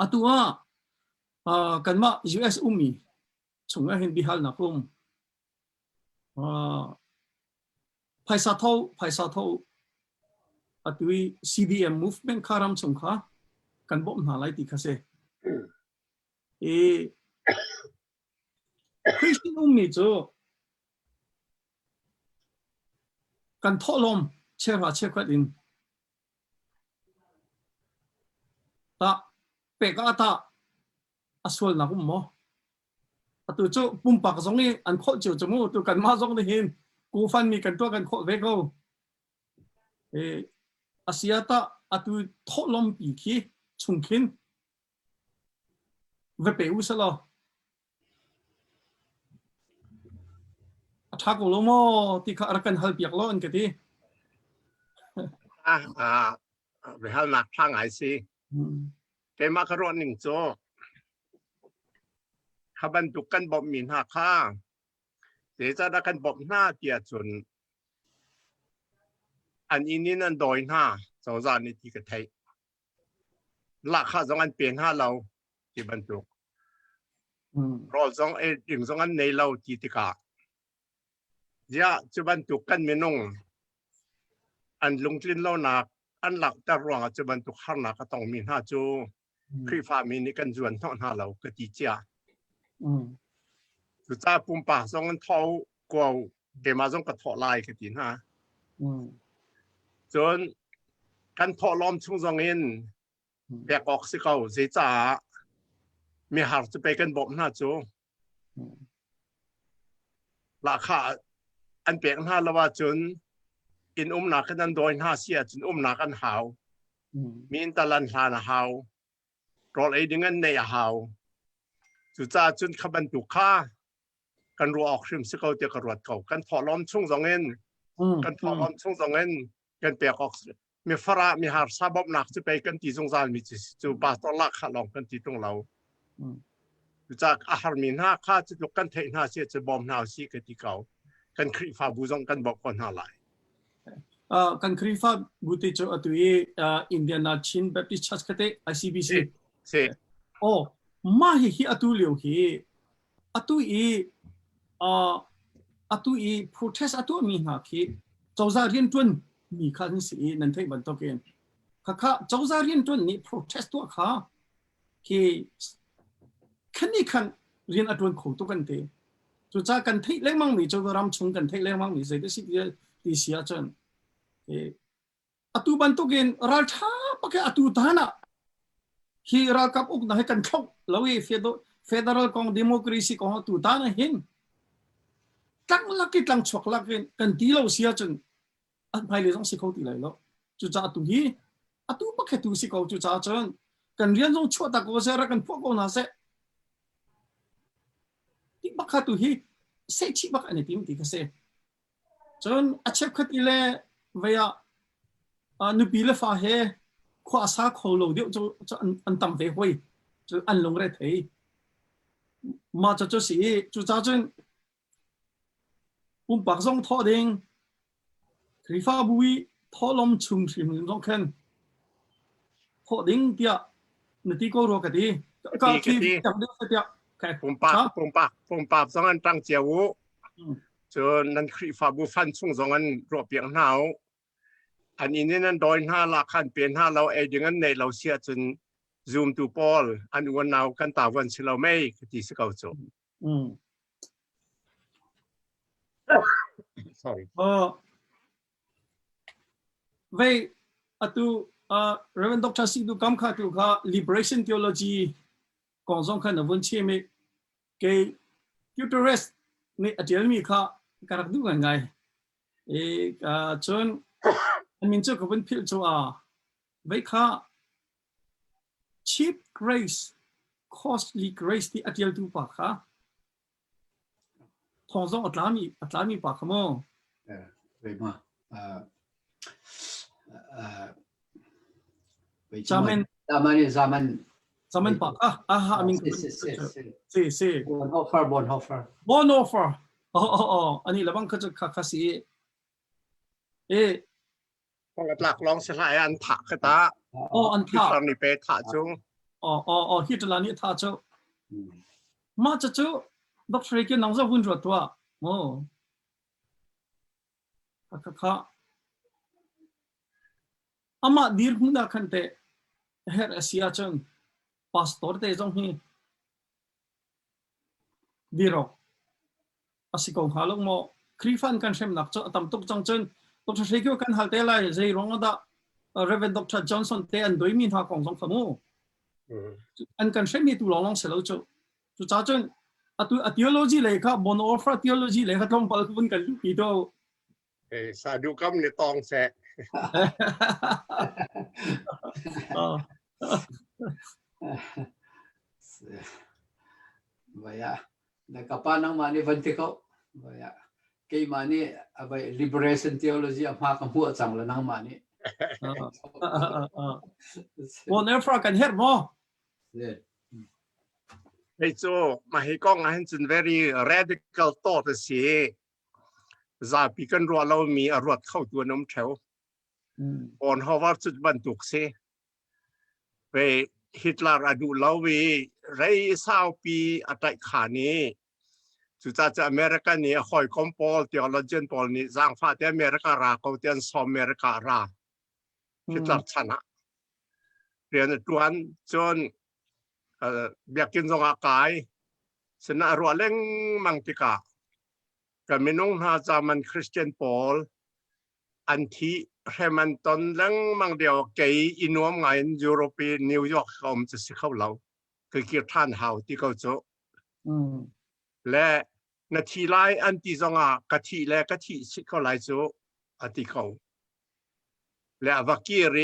C: atua kan ma US umi chunga hin bihal na kum paisa thau atui CDM movement kharam chungkha kan bom na lai ti khase Christian umi cho kan tholom chera chekwadin ta pekata aswal na kum mo atu cho pumpak zongi an kho chiu chomu tu kan ma zong de hin ku fan mi kan to kan kho ve ko asiata atu tholom pi ki chungkin ve pe usalo athak lo mo ti kha arkan hal piak lo an ke ti
A: về hal nạc thang ai si cái mà cái rồi nín cho các bạn tụ căn bom min ha kha để ra đã căn bom na kia chuẩn anh in anh đòi na sau ra này thì cái thấy lạc khá giống anh biển ha lâu thì bạn tụ rồi giống đừng giống anh này lâu thì cả dạ cho bạn tụ căn mình nông anh lung tin lâu nạc anh lạc ta ruộng cho bạn tụ khăn nạc cái tông min ha chú khi pha mìnhนี่กันจวนท่อนหาเราก็ดีจ้าสุดท้ายปุ่มปากส่งกันเท่ากว่าเดี๋ยวมาส่งกระทอลายก็ดีนะจนกันทอล้อมชุ่งส่งเงินแบกออกสิเขาเสียจ้ามีหาจะไปกันบ่มหน้าจูราคาอันเปลี่ยนหน้าละว่าจนอินหนักกันโดยหน้าเสียจนหนักกันหาวมีอินตะลันหาหาวรอไอ้ดึงกันในหาวสุดท้ายจนขบันตุค่ากันรัวออกชิมสิเขาเดียกรวดเขากันถอล้อมชุ่งสองเงินกันถอล้อมชุ่งสองเงินกันเปียกออกมีฟรามีหาซาบบหนักจะไปกันที่สงสารมีจูบาตอลักขลองกันที่ตรงเราสุดท้ายอาหารมีหน้าค่าจะลุกกันเทหน้าเสียจะบอมหน้าสีกันที่เขากันครีฟ้าบุษงกันบอกคนหาไหล
C: กันครีฟ้าบุตรจะตัวอินเดียนาชินแบบที่ชัดกันเต ICBC
A: เสีย
C: โอ้มาเฮียตัวเลี้ยวเฮียตัวprotest ตัวมีหาคีเจ้าจะเรียนจนมีขั้นสีนั่นที่บรรทุกเองข้าเจ้าจะเรียนจนนี่ protest ตัวข้าที่ขั้นนี้ขั้นเรียนอัตวันขู่ตัวกันเตะจุดจากกันที่เลี้ยงมังมีเจ้าก็รำชงกันที่เลี้ยงมังมีเสด็จสิที่เสียจนตัวบรรทุกเองราชาปะแกตัวทหารที่รากับอุกนั่งกันชกแล้วfederal ของ democracy ของตัวทหารเห็นตั้งลักตั้งชกลักกันที่เราเสียจนอันภายในต้องสิเขาตีเลยแล้วจุดจ้าตัวนี้ตัวปักแค่ตัวสิเขาจุดจ้าจนกันเรียนต้องชั่วตะโกเสระกันพวกเขาหน้าเสที่ปักแค่ตัวนี้เสียชีบักอันนี้ที่มันตีกันเสจนอาชีพขัดอีเล่เวียนุปีเลฟ้าเฮขวาซาเขาโลเดียวจะอันต่ำเวหวยจะอันลงเรทมาจะสิจุดจ้าจนปุ่มปากส่งทอดเองคริฟ้าบุยทอลมชุ่มชิมต้องขึ้นทอดเองเดียนที่ก็รู้กันดีก็ที่จับเดียวเดียว
A: ปุ่มปากสองอันตั้งเจียวจนนั้นคริฟ้าบุฟันชุ่งสองอันรวบเปียงหนาวอันนี้นั่นโดย5 ลักขันเปลี่ยน5เราอย่างนั้นในเราเสียจนซูมตูปอลอันวันเรากันตาวันสิเราไม่ที่สเกาจบsorry
C: เว้ยReverend Dr. Sidhu Kamkha tu kha liberation theology ของสองขันวันเชื่อมเกย์ยูทูเรสนี่อาจจะมีข้ากระดูกยังไงจนอันมินจะกับเป็นพิลจัวไว้ข้า cheap grace costly grace ที่อาจจะดูปากข้าทองสองอัตรามีปากขโม
B: เว้ยมา
C: zaman pak amin si bon offer ani labang ka si
A: หลักลองสลายอันถักกระตา
C: อันถัก
A: นี่ไปถักจุง
C: ฮิตลานี่ถักจุมาจุดอกเตอร์เกี่ยนน้องจะวุ่นรถตัวค่ะอามาดีร์หุ่นดักขันเตะเฮร์เอเซียจงพาสตอร์เตะจงฮีดีรอกอาศัยกองหาลงโมครีฟันกันเช่นนักจตั้มตุกจังจนดอกเตอร์เกี่ยวกันหาเตะไล่ใจร้องว่าเรเวนดอกเตอร์จอห์นสันเตะอันโดยมีทางของสองขโมอันกันเช่นมีตัวลองเสร็จแล้วจุจ้าจนตัวtheologyเลยครับบนออฟร์theologyเลยครับต้องพาคุณกันปีโต
A: สาธุกรรมในตองแส
B: Vaya, nakapanang mani vantiko. Vaya, kay mani abay liberation theology ang makamuha sang lanang mani.
C: วันนี้ฟ้ากันเฮ็ดมั้ง
A: ไอ้โจมาให้กองให้จน very radical thought เสียจะปีกันรัวเรามีอรวดเข้าตัวน้ำเฉาอ่อนฮาวาร์จุดบรรทุกเสียไปฮิตเลอร์อดูเราวีไรสาวปีอัตขานี้จุดจะอเมริกันนี่คอยคอมพอลที่อลเจนพอลนี่สร้างฟ้าที่อเมริการาเขาเตียนสอเมริการาฮิตเลอร์ชนะเรียนตัวนั้นจนเบียกินสงอากายสนารัวเล่งมังติกากับมินงฮาจามันคริสเตียนพอลอันที่เฮมันตอนเล่งมังเดียวเกยอินวมไงยุโรปีนิวยอร์กเขาจะสิเข้าเราคือเกี่ยวท่านเฮาที่เขาโจและนาทีไล่อันที่สงอกะทิและกะทิสิเข้าไล่โจอันที่เขาและวักกี้เร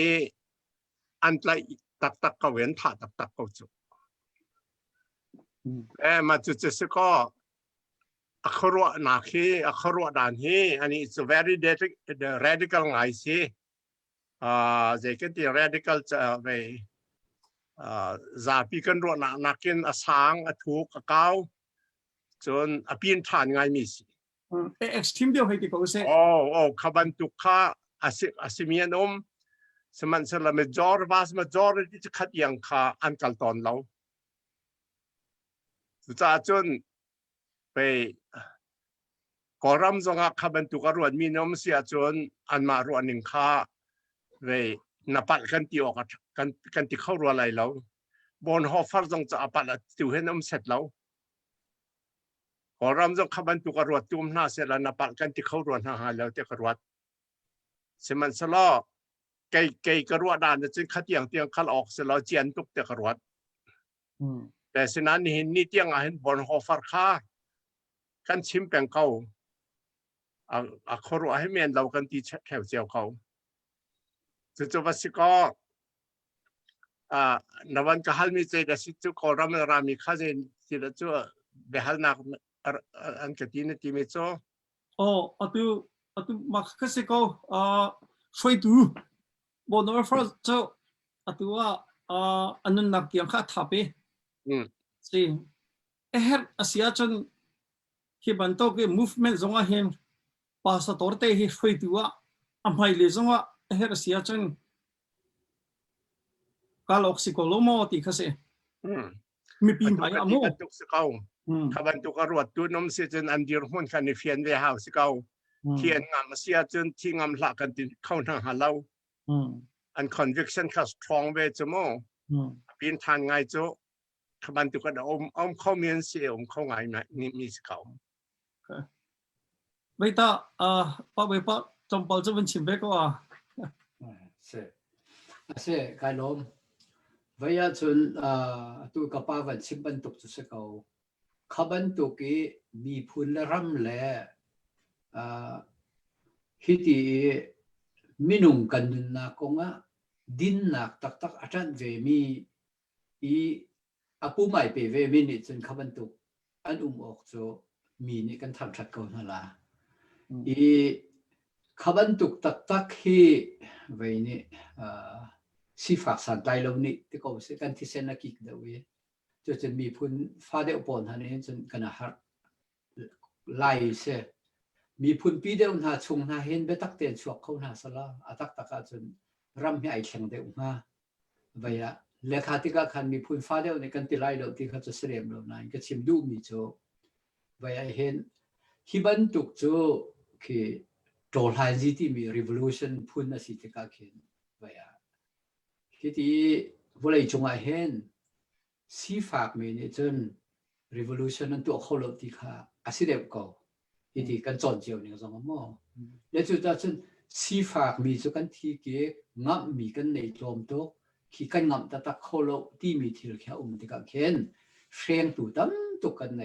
A: อันไล่ตักเขาเว้นถ่าตักเขาโจและมาจุดสุดก็อักขระนักเฮอักขระด่านเฮอันนี้ it's a very radical ไงสิจะก็ที่ radical จะไปจะปีกันรัวนักกินสางถูกเก้าจนปีนฐานไงมิสิ
C: extreme เดียวให้ที่เขาเสีย
A: ขบันตุกข้าอาศิมีนสมันสละmajority ที่จะขัดยังข้าอันกัลตอนเราสุดท้ายจนไปกอรัมจงขบันตุกรวดมีน้ำเสียจนอันมารวดหนึ่งข้าไปนับปัดกันที่ออกกันที่เข้ารวดอะไรแล้วบนหอฟังจงจะปัดติวให้น้ำเสร็จแล้วกอรัมจงขบันตุกรวดจุ่มหน้าเสร็จแล้วนับปัดกันที่เข้ารวดหาแล้วเจ้ากรวดสมันสละเกยกรวดด่านจนขัดยังเตียงขัดออกเสร็จแล้วเจียนตุกเจ้ากรวดแต่สนั้นเห็นนี่เตียงเห็นบนหอฟังข้ากันชิมแปงเขาขอรู้ให้เมียนเรากันที่แถวเจียวเขาจุดวัสิก็นวันก็ฮัลมีใจแต่สิจุกอรามรามีข้าเจนที่เราจู่เบฮัลนักอันกตินที่มีจู่
C: อัตุมาคัสก็ช่วยดูบนวันฟรอสเจ้าอัตุว่าอันนั้นนักยังข้าทับสิเฮ็ดอาเซียจนที่บรรทุกเmovement จงเห็นภาษาตัวเตะให้ช่วยดูว่าอันไม่เลยจงเฮ็ดอาเซียจนการออกซิโกโลโมติเขาเสียมีปีนไปอ่ะมั้ง
A: ตุกสกาวขบันตุกรวดตัวน้ำเสียจนอันเดียร์หุ่นกันในเฟียนเวหาสกาวเขียนงามเสียจนที่งามหลักกันที่เข้าทางหาเราอัน conviction เขา strong เวจมั้งปีนทานไงจ๊ะขบันตุกรวดเข้าเมียนเสียเข้าไงนี่มีสกาว
C: ไม่ต่ป้าไปป้าจำเป็นจะเป็นชิมเบก็ว่า
B: เสกายลมวิยาชนตัวกับป้าวันชิมบันตุกจุดสกาวขบันตุกีมีพูนรำเล่ฮิติมินุงกันดุนนักงะดินนักตักอาจารย์เวมีอาปูไม่ไปเวมินิจนขบันตุกอันออกโจมีนี่กันทำชัดก่อนละขบันตุกตักฮีเวนี่สิฝากสันไตเรานี่ที่เขาเสกันที่เซนักิกเดวีจนมีพูนฟ้าเดียวปนฮันนี่จนกันหาไล่เสมีพูนปีเดียวหน้าชงหน้าเห็นเบตักเตียนชวกเขาหน้าสละอาตักจนรำให้ไอเชียงเดียวมาเวียเลขาธิการคันมีพูนฟ้าเดียวในกันติไลเราที่เขาจะเสียมเรานั่นก็ชิมดูมีโจเวียเห็นฮิบันตุกโจคือโจทย์ที่มี revolution พูนน่ะสิที่การเห็นเวียที่วันไหนจงเห็นสีฝากมีเนี่ยจน revolution นั้นตัวเขาเราที่ข้าอาศัยเด็กเขาที่กันจนเจียวเนี่ยสองมั่งแล้วจุดนั้นจนสีฝากมีจุกันที่เกี่ยงับมีกันในลมโตขี้กันงับแต่เขาเราที่มีที่เราแค่ที่กันเห็นเสียงตัวตั้มตัวกันใน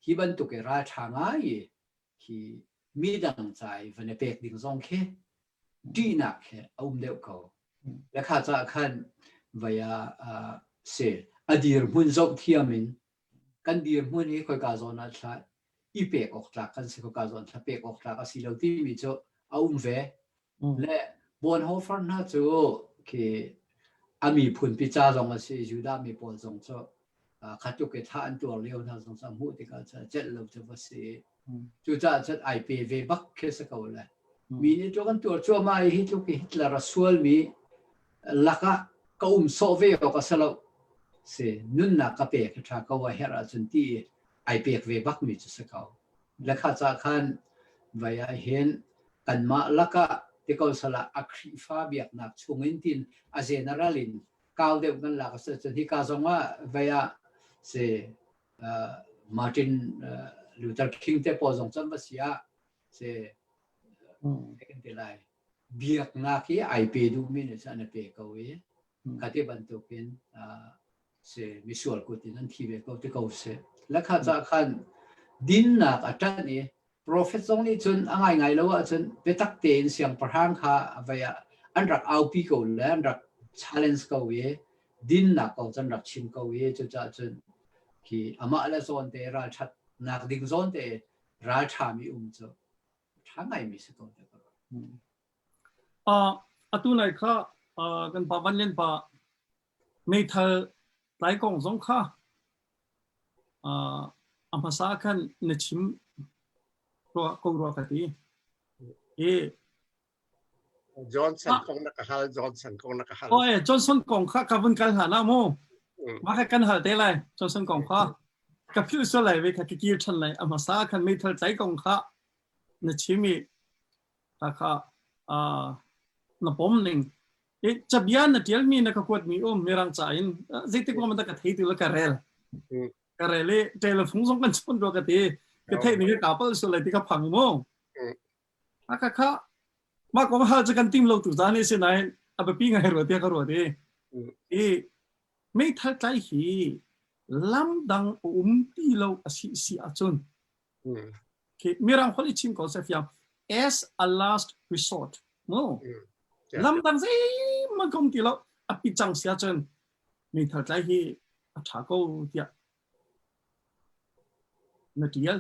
B: ที่บรรทุกราชาง่ายที่มีดังใจวันนี้เป็กดิ่งสองแค่ดีนักแค่เด็กเขาและข้าจะขันวิยาเสียอดีตมุ่งจบเทียมินกันดีตมุ่งนี้คอยการสอนนัดใช้อีเป็กออกจากกันสิคอยการสอนถ้าเป็กออกจากสิเราที่มีเจ้าเวและ buồn hô phân ha chú khi ami phun pizza dòng asi juda mi buồn dòng cho khát chụp cái than tua liêu na dòng sam hút thì cả chết lâu cho vật sĩ chú cha chết IP về bắc kia sẽ cầu lại mi ni cho con tua cho mai hít chụp cái hít là rasul mi laka câu so về ở cái salo se nun na cà phê cái trà câu hera chân ti IP về bắc mi sẽ cầu là khát cha khan vậy hiện cần mà laka thì câu sala akhi pha biak na chungin tin a generalin cao đều ngân là cái chân thì cao giống á vậy se Martin Luther King te po giống chân bác sĩ se cái gì lại biak na khi IP du min sẽ anh pe câu ấy cái tí bản đồ kiến se visual của tin anh thi về câu tí câu se là khá cha khan din na ở trên này prophet giống như chân anh ngày lâu ở chân về tắc tiền xiang parhang kha vậy anh đặt ao pi câu là anh đặt challenge câu ấy din na câu chân đặt chim câu ấy cho cha chân khi ama là zone te ra chat nak ding zone te ra cha mi cho cha ngày mi sẽ câu đó
C: tu này khá gần ba văn liên ba mấy thợ lái công giống khá mà sao kan nè chim rồi câu rồi cái gì
A: Johnson công nó cả Johnson công nó cả
C: ôi Johnson công khá cả vấn cái hả mo mà cái căn hả thế này Johnson công khá cái phiếu số này với cái kia chân này mà sao kan mấy thợ lái công khá nè chim mi khá nó bom nín chấp nhận là tiền mi nó có quật mi mirang chain dễ tiếc mà ta cái thấy từ là cái rel telephone giống con chôn rồi cái thấy những cái couple số lại thì cái phẳng mông cái mà có hai cái team lâu tụi ta này xem này à bị ngay rồi thì cái rồi đi mấy thằng trái hi làm đằng tí lâu si chôn cái mirang holy chim có sẽ phiền as a last resort no làm đằng gì mà không tí lâu à bị chẳng si chôn mấy thằng trái hi trả câu tiệt material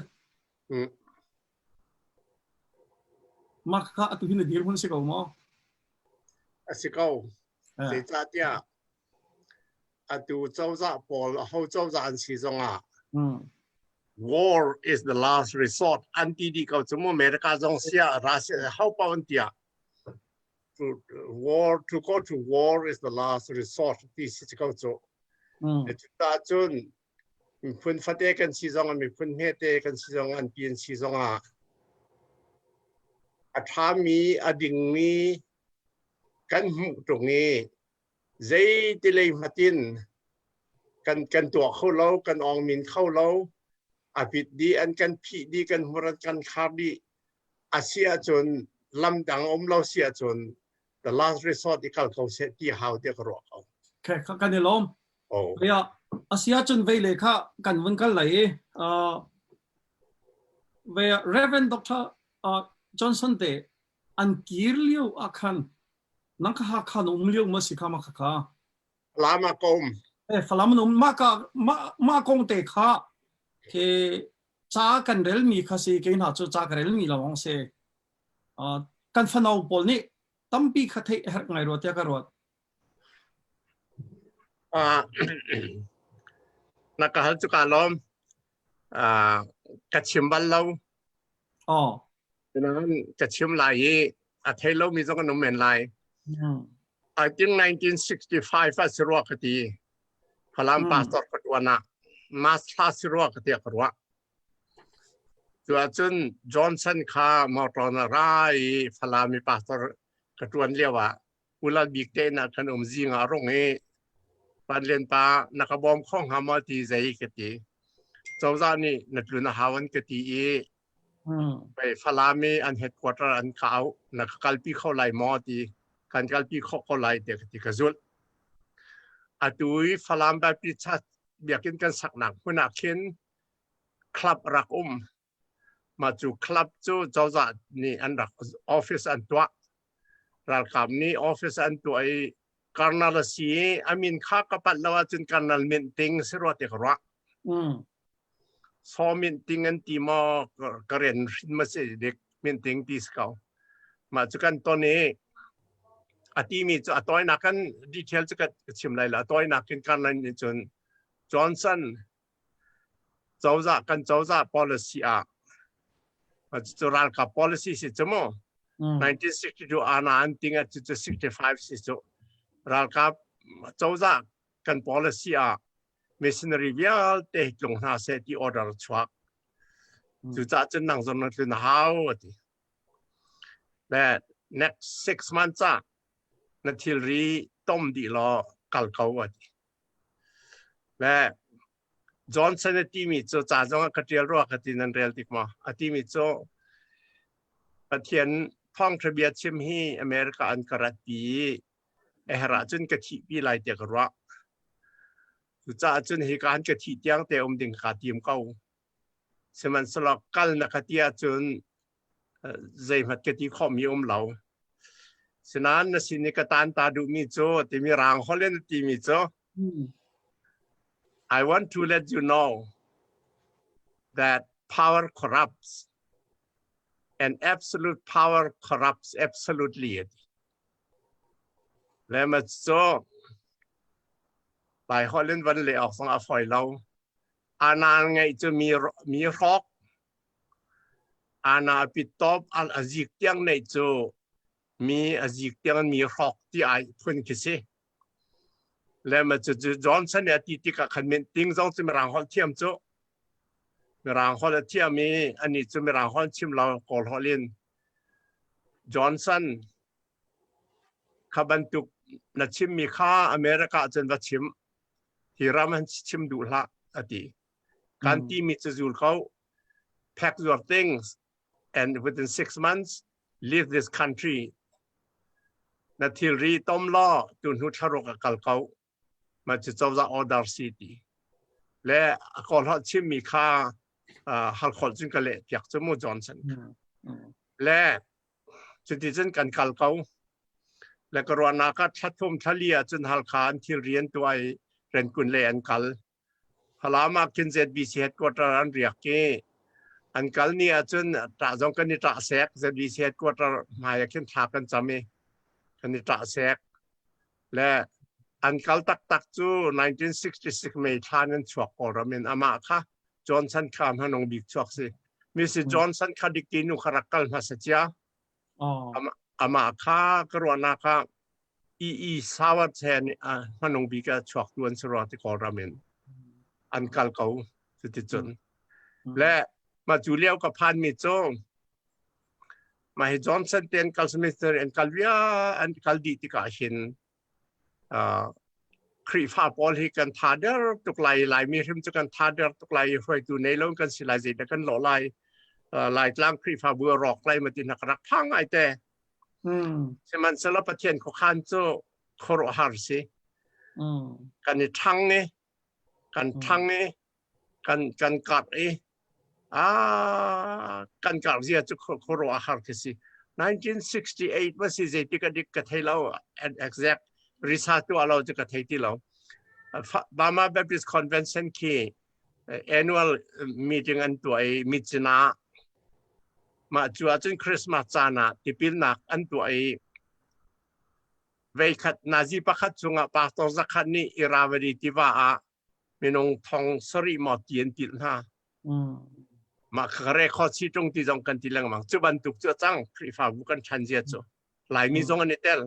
C: mà khá tu hin dir hun se ko mo
A: sẽ câu để ra tia tu châu ra Paul hậu châu ra anh sử dụng war is the last resort anti đi câu chúng America trong xia ra sẽ hậu bao nhiêu tia to go to war is the last resort đi sẽ câu chỗ để chúng ta chun mình phun phát tế cần sử dụng mình phun hết tế cần sử dụng anh tiền sử dụng thà mi đình mi cần hụt trong này dây tê lê phát tin cầnตัวเข้าlâu cần ong minเข้าlâu bị đi anh cần phi đi cần hụt cần khá đi Asia chun lâm đằng lâu Asia chun the last resort đi câu sẽ đi hào đi cái rồi
C: cái này lom bây giờ Asia chun về lệ khá cần vấn cái này về Reverend Dr. Johnson te an kirliu akan nangka kan liu masih kama kaka
A: lama kom
C: falaman ma kong te kha ke cha kan rel mi khasi ke na chu cha rel mi lawang se kan fanau pol ni tampi khathei her ngai ro tia ka ro
A: nakahal chu kalom kachimbal lo nên cái chiếm lại thấy lâu mi trong cái nông lại I think 1965 phát sinh ra cái gì phải làm pastor cái tuần nào master sinh ra cái gì cái đó cho nên Johnson khá mau tròn ra phải làm pastor cái tuần liêu à ula big ten là cái ông gì ngả rong ấy ban liên pa nakabom không ham thì dễ cái gì cho ra ni nát luôn hawan cái gìไปฟาลามีอันเฮดควอเตอร์อันเขานักการปีเขาไล่มอดีการการปีเขาไล่เด็กที่กระสุนตุยฟาลามแบบปีชัดเบียกินกันสักหนักผู้นักเขียนคลับรักมาจู่คลับจู่เจ้าจัดนี่อันรักออฟฟิศอันตัวรักกับนี่ออฟฟิศอันตัวไอ้การนาลสีอามินข้ากับปัดแล้วจนการนาลเมนติงสิรวดเด็กรักซอมินติงอันตีมอกระเรียนมาเสียเด็กมินติงตีสเขามาจุกันตอนนี้ อาทิมีจะตัวนักกันดีเทลจะกันชิมไรละตัวนักกันกันนั่นจนจอห์นสันเจ้าจะกันเจ้าจะ policy จะรักกับ policy สิจมั้ง1962อาณาอันติงจะ65สิจรักกับเจ้าจะกัน policy missionary วิลเตะลงหน้าเสตี order ชวักจะจะนั่งจนนั่งหาวทีและ next 6 monthsนาทีรีต้มดีรอกัลเขาทีและจอห์นสันที่มีโจจ่าจงกระเทียรัวกระตินันเรียลติกมาที่มีโจประเทศท่องทะเบียนชิมฮีอเมริกาอันกระตีราจุนกระทิปีไลเดียกรัวจุจ่าจุนเหตุการณ์กระทิเตียงเตอมดิ่งขาทีมเก่าสมันสลักกัลนักเตียจุนใจมัดกระทิข้อมีเหลาฉะนั้นสิ่งนี้ก็ตานตาดูมีโจที่มีรางเขาเล่นที่มีโจ I want to let you know that power corrupts and absolute power corrupts absolutely และมันโจหลายเขาเล่นวันเลี้ยออกสังอาฝอยเราอาณาไงจะมีรอกอาณาปิดตบอัลอาจิกเตียงในโจมีอาจิกเตียงมีรอกที่ไอพุ่นคิดสิและมันจะจอห์นสันเนี่ยที่กับคันเมนติ้งต้องจะมีรางฮอลเทียมโจมีรางฮอลเทียมมีอันนี้จะมีรางฮอลชิมเรากอลฮอลลินจอห์นสันขับรรทุกนัดชิมมีค่าอเมริกาจนวัดชิมที่รามันชิมดูละอดีการที่มีจะจูลเขา pack your things and within 6 months leave this country นาทีรีต้มล้อตุนหุทารกกัลเขามาจะเจ้าจะออดาร์ซิตี้และก่อนเขาชิมมีค่าฮัลคอลจึงกะเละอยากจะมูจอห์นสันและจุดที่จึงกันกัลเขาและกรวนาก็ชัดทุ่มทะเลียจนฮัลคานที่เรียนตัวเรียนกุนเลอันกัลพลามาคินเซดบีซีเฮดกวอเตอร์อันเรียกเกอันกัลเนี่ยจนตราจงกันนิตราเซกเซดบีซีเฮดกวอเตอร์มาอยากขึ้นทากันจำเอกันนิตราเซกและอันกัลตักจู1966ไม่ทานันชวกอรมินอามาค่ะจอห์นสันข้ามฮานองบิกชวกสิมิสจอห์นสันคดิกินุขรักกัลมาสัจจาอามาค่ะกรวนาค่ะอีสาวเชนฮานองบิกชวกตัวนสรอติกอรมินอันกัลเขาสุดที่จนและมาจูเลียวกับพันมิโจมาให้จอห์นสันเตียนกัลสมิธอันกัลวิอาอันกัลดีติกาเห็นครีฟ้าบอลให้กันทาเดอร์ตุกไลมีริมจะกันทาเดอร์ตุกไลไฟตัวในลงกันสิไลเจดกันหล่อไลกลางครีฟ้าบัวรอกไลมาตินักรักพังไอแต่ใช่มันสลับประเทศของขันโจโคโรฮาร์ซีกันในทั้งนี้กันทั้งนี้กันกัดกันกัดเสียจุโคโรฮาร์ซี1968ว่าสิเจติกันดิกระเทยเรา exactริซาตัวเราจะกระเทยที่เราบามาเบปติสคอนเวนชั่นคีannual meeting อันตัวมิจนามาจวบจนคริสต์มาสจานะที่ปีนักอันตัวเวคัดนาซีประคัดจงปาตอสักขันนี้อิราวดีที่ว่ามีนงทองสริมอตีนติดนะมาคาเรข้อชี้ตรงที่จงกันที่เรื่องมังจุบันตุกจุจังคริฟ้าบุกันชันเจียจูหลายมีจงอันนี้เตล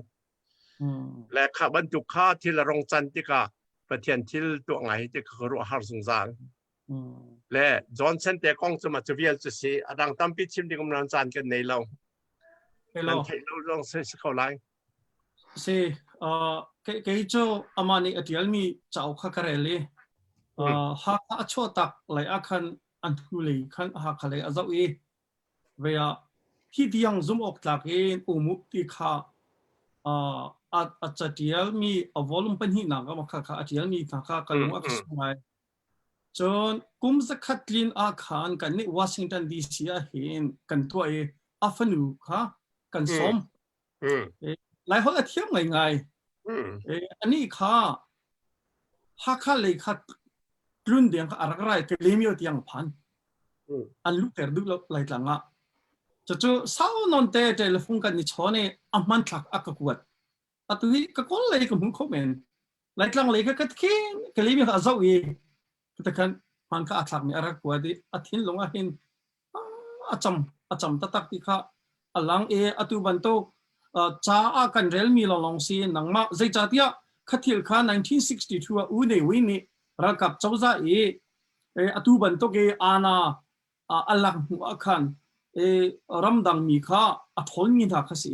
A: และข้าบรรทุกข้าที่ละรงจันติกาประเทศที่ตัวไงที่เขารู้หาสงสารและจอห์นสันแต่กองจะมาจะเวียนจะสีดังตั้มปิดชิมที่กำลังจานกันในเรานั่นที่เราลองเสกเขาไล่
C: สิแกโจอามานีอดีตมีเจ้าข้ากันเลยฮักอัชโชตักไหลอาคันอันทุลีคันฮักเลยอาเจ้าเวียที่ที่ยังซุ่มออกจากเองอุมุติข้าอาจจะเดียวมีวอลลุ่มเป็นหินนักมาค่ะอาจจะมีค่ะกันลงอักษรไงจนกุมสักขัดลินอาคารกันในวอชิงตันดีซีเห็นกันตัวอัฟนูค่ะกันสมหลายคนเที่ยวไงอันนี้ค่ะฮักค่ะเลยค่ะรุ่นเดียงค่ะอะไรก็ได้ก็เลยมีอย่างพันอันลูกเต๋อดูหลายหลังอ่ะจะสาวนอนเตะเทเลโฟนกันนี่ชอบเนี่ยอัมมันทักอักกวด atu hi ka kol le ka mun komen lai tlang le ka king ka li mi ka zau i ka kan man ka atlak mi arak kwa di athin longa hin acham tatak ti kha alang e atu banto cha a kan rel mi long si nangma zai cha tia khathil kha 1962 u nei wi ni rakap chawza e atu banto ke ana alak mu akhan ramdang mi kha athol mi tha khasi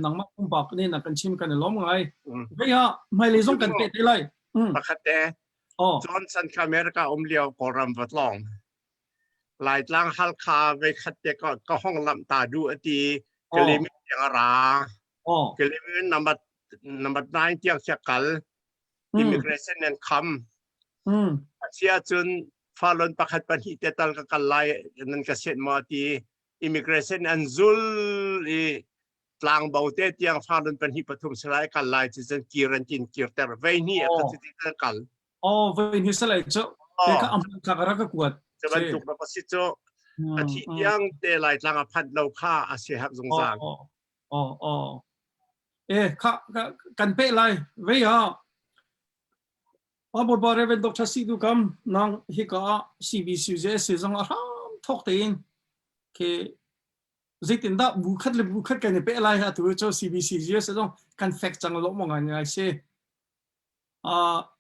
C: nangma kumpak ni na kan chim kan lom ngai ya mai le zong kan pe te lai
A: pakhat te Johnson America liao Kawlram vat long lai tlang hal kha ve khat te ko hong lam ta du ati kelim yang ara kelim number 9 tiang chakal immigration and come sia chun falon pakhat pan hi te tal ka kalai nan ka set ma ti immigration and zul i tlang baute tiang falon pan hi pathum salai kalai chi chen kiran tin kirter ve ni ka ti kal
C: ve ni salai cho te ka am ka ra ka kuat
A: จะบรรจุมาสิโจอาทิยังเตลายทางอภันเราค่าอาเซียหักสงสาร
C: ค่ะกันเป๊ะเลยเวียบทบาทเรื่องดร.ซีดูคำนางฮิกา CBC เจสซังอารามทอกเตียนคือจิตตินดาบุคลิกบุคลิกกันเป๊ะเลยฮะตัวเจ้า CBC เจสซังกันแฟกจังลบมองกันไงเช่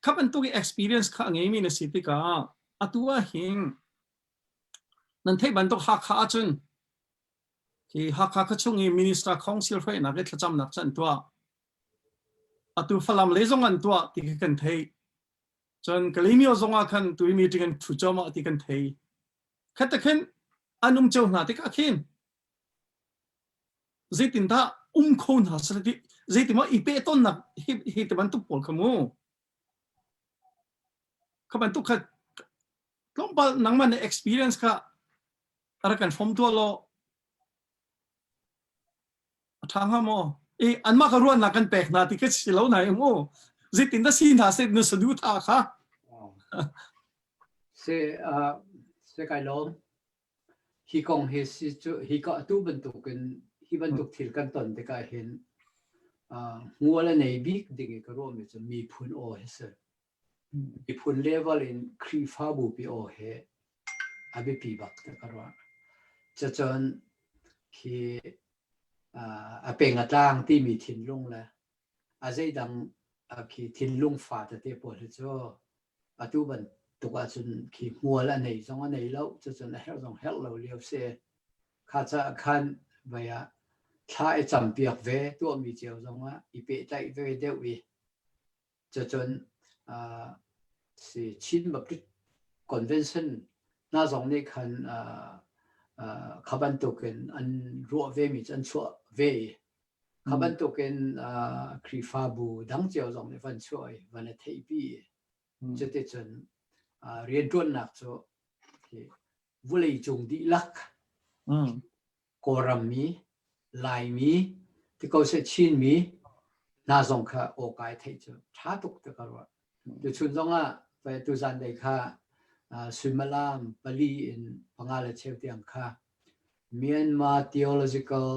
C: ข้าเป็นตัว experience ข้าไงมีในสิทธิกาตัวหิงนั่นที่บรรทุกหักขาจนที่หักขาขช่วงนี้ Minister Council ไฟนักเรียนจำนักจันตัวตัวฝรั่งเลยส่งกันตัวที่กันเทจนกลิ่มยอส่งกันตัวมีที่กันถูกจอมาที่กันเทแค่แต่ขึ้นอันนุ่มเจ้าหน้าที่ก็ขึ้นจิตตินตาคนหาสติจิตติมาอีเปต้นนักฮิตบรรทุกปอลขโมข้าบรรทุกขัดก็บางนังมันใน experience ค่ะอะไรกันฟอมตัวเราทางฮะโมอันมากรวนนักกันแปลกนาที่ก็สิเหล่าไหนโมจิตตินตาสินหาเสพนุสดูท่าค่ะ
B: เสกายลมฮิกงเฮสิจูฮิกตู้บรรทุกกันฮิบรรทุกถิ่นกันตอนที่ก็เห็นงัวและในบิ๊กดิ่งก็รวมมันจะมีพุนโอเฮสมีพุนเลเวลอินครีฟ้าบุปีโอเฮอาบิปีบักแต่ก็ว่าจะจนที่เป็นกระต่างที่มีถิ่นลุงแล้วอาจจะดังที่ถิ่นลุงฟ้าแต่เตปวดจ้าตู้บรรทุกจนที่งัวและในสองอันในแล้วจะจนเฮลล์เฮลล์เราเลี้ยวเสียข้าจะคันไปถ้าจำเปียกเวตัวมีเจียวตรงว่าอีเปใจเวเดียววีจะจนสิชินแบบที่คอนเวนชั่นน่าสงในคันขับบันตุกันอันรัวเวมีจันชัวเวขับบันตุกันครีฟาบูดังเจียวตรงในวันช่วยวันเทปีจะได้จนเรียนด้วนหนักโจวุ้ยจงดีลักกอรัมมีลายมีที่เขาเช็ดชินมีน่าสงค่ะโอกาสที่จะช้าตุกตะกันว่าเดี๋ยวชุนตรงไปตุจันได้ค่ะสุมาลามปาลีอินพังอาเลเชฟที่อังค่ะ Myanmar Theological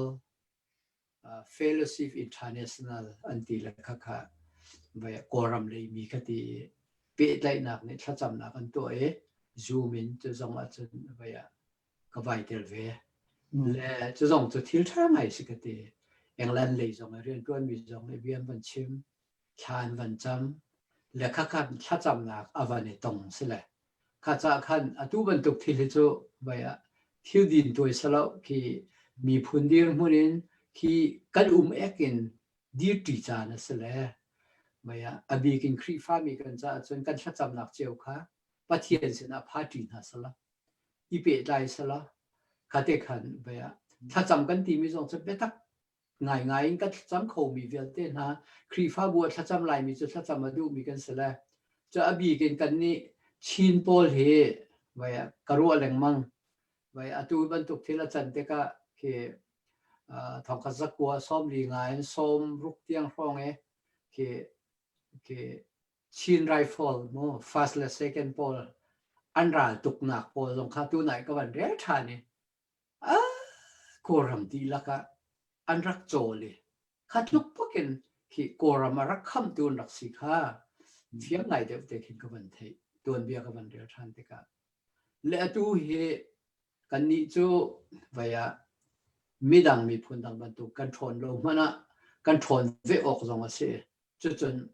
B: Fellowship International อันที่ละค่ะไปกอรัมเลยมีคดีเปิดได้หนักเนี่ยถ้าจำหนักอันตัวซูมินจะส่งอาจารย์ไปก็ไปเดลเวและจะส่งจะทิลท่าไหนสิกติเอ็งแลนด์เลยส่งเรียนตัวมีส่งเบียนบันชิมชานบันจำและข้าคันถ้าจำหนักอวันนี้ตรงสิแหละข้าจะคันตู้บรรทุกที่เลจูไปทิวดินตัวสละที่มีพื้นที่มุ่นินที่กันเอ็กินดีตีจานสิแหละไปอบีกินครีฟ้ามีกันจะจนกันถ้าจำหนักเจ้าค่ะปะเทียนสินะพาจีนสละอีเปได้สละข้าเด็กขันไปถ้าจำกันตีมีส่งจะเป็นตักง่ายๆก็จำเขามีเวลเต้นฮะครีฟ้าบัวถ้าจำลายมีจะถ้าจำมาดูมีกันเสร็จแล้วจะอบีกินกันนี่ชินโปลเฮไว้กระรัวแหลงมังไว้ตูบรรทุกที่ละจันเตกะคือทองคัสกัวซ้อมลีงายซ้อมรุกเตียงฟองคือชินไรเฟิลโม่ฟาสและเซคันด์โปลอันราตุกหนักโปลลงข้าตัวไหนก็วันเรียทานี่โครัมดีละกะอันรักโจเลยข้าทุกพวกกัน khi cô ra mà rắc khăm tuôn rắc xì kha phía ngày đẹp để khi các vấn đề tuôn bia các vấn đề than tất cả lẽ tu hệ cái ní chỗ vậy à mi đằng mi phun đằng ban tu control lo mà na control về ốc giống vậy cho chân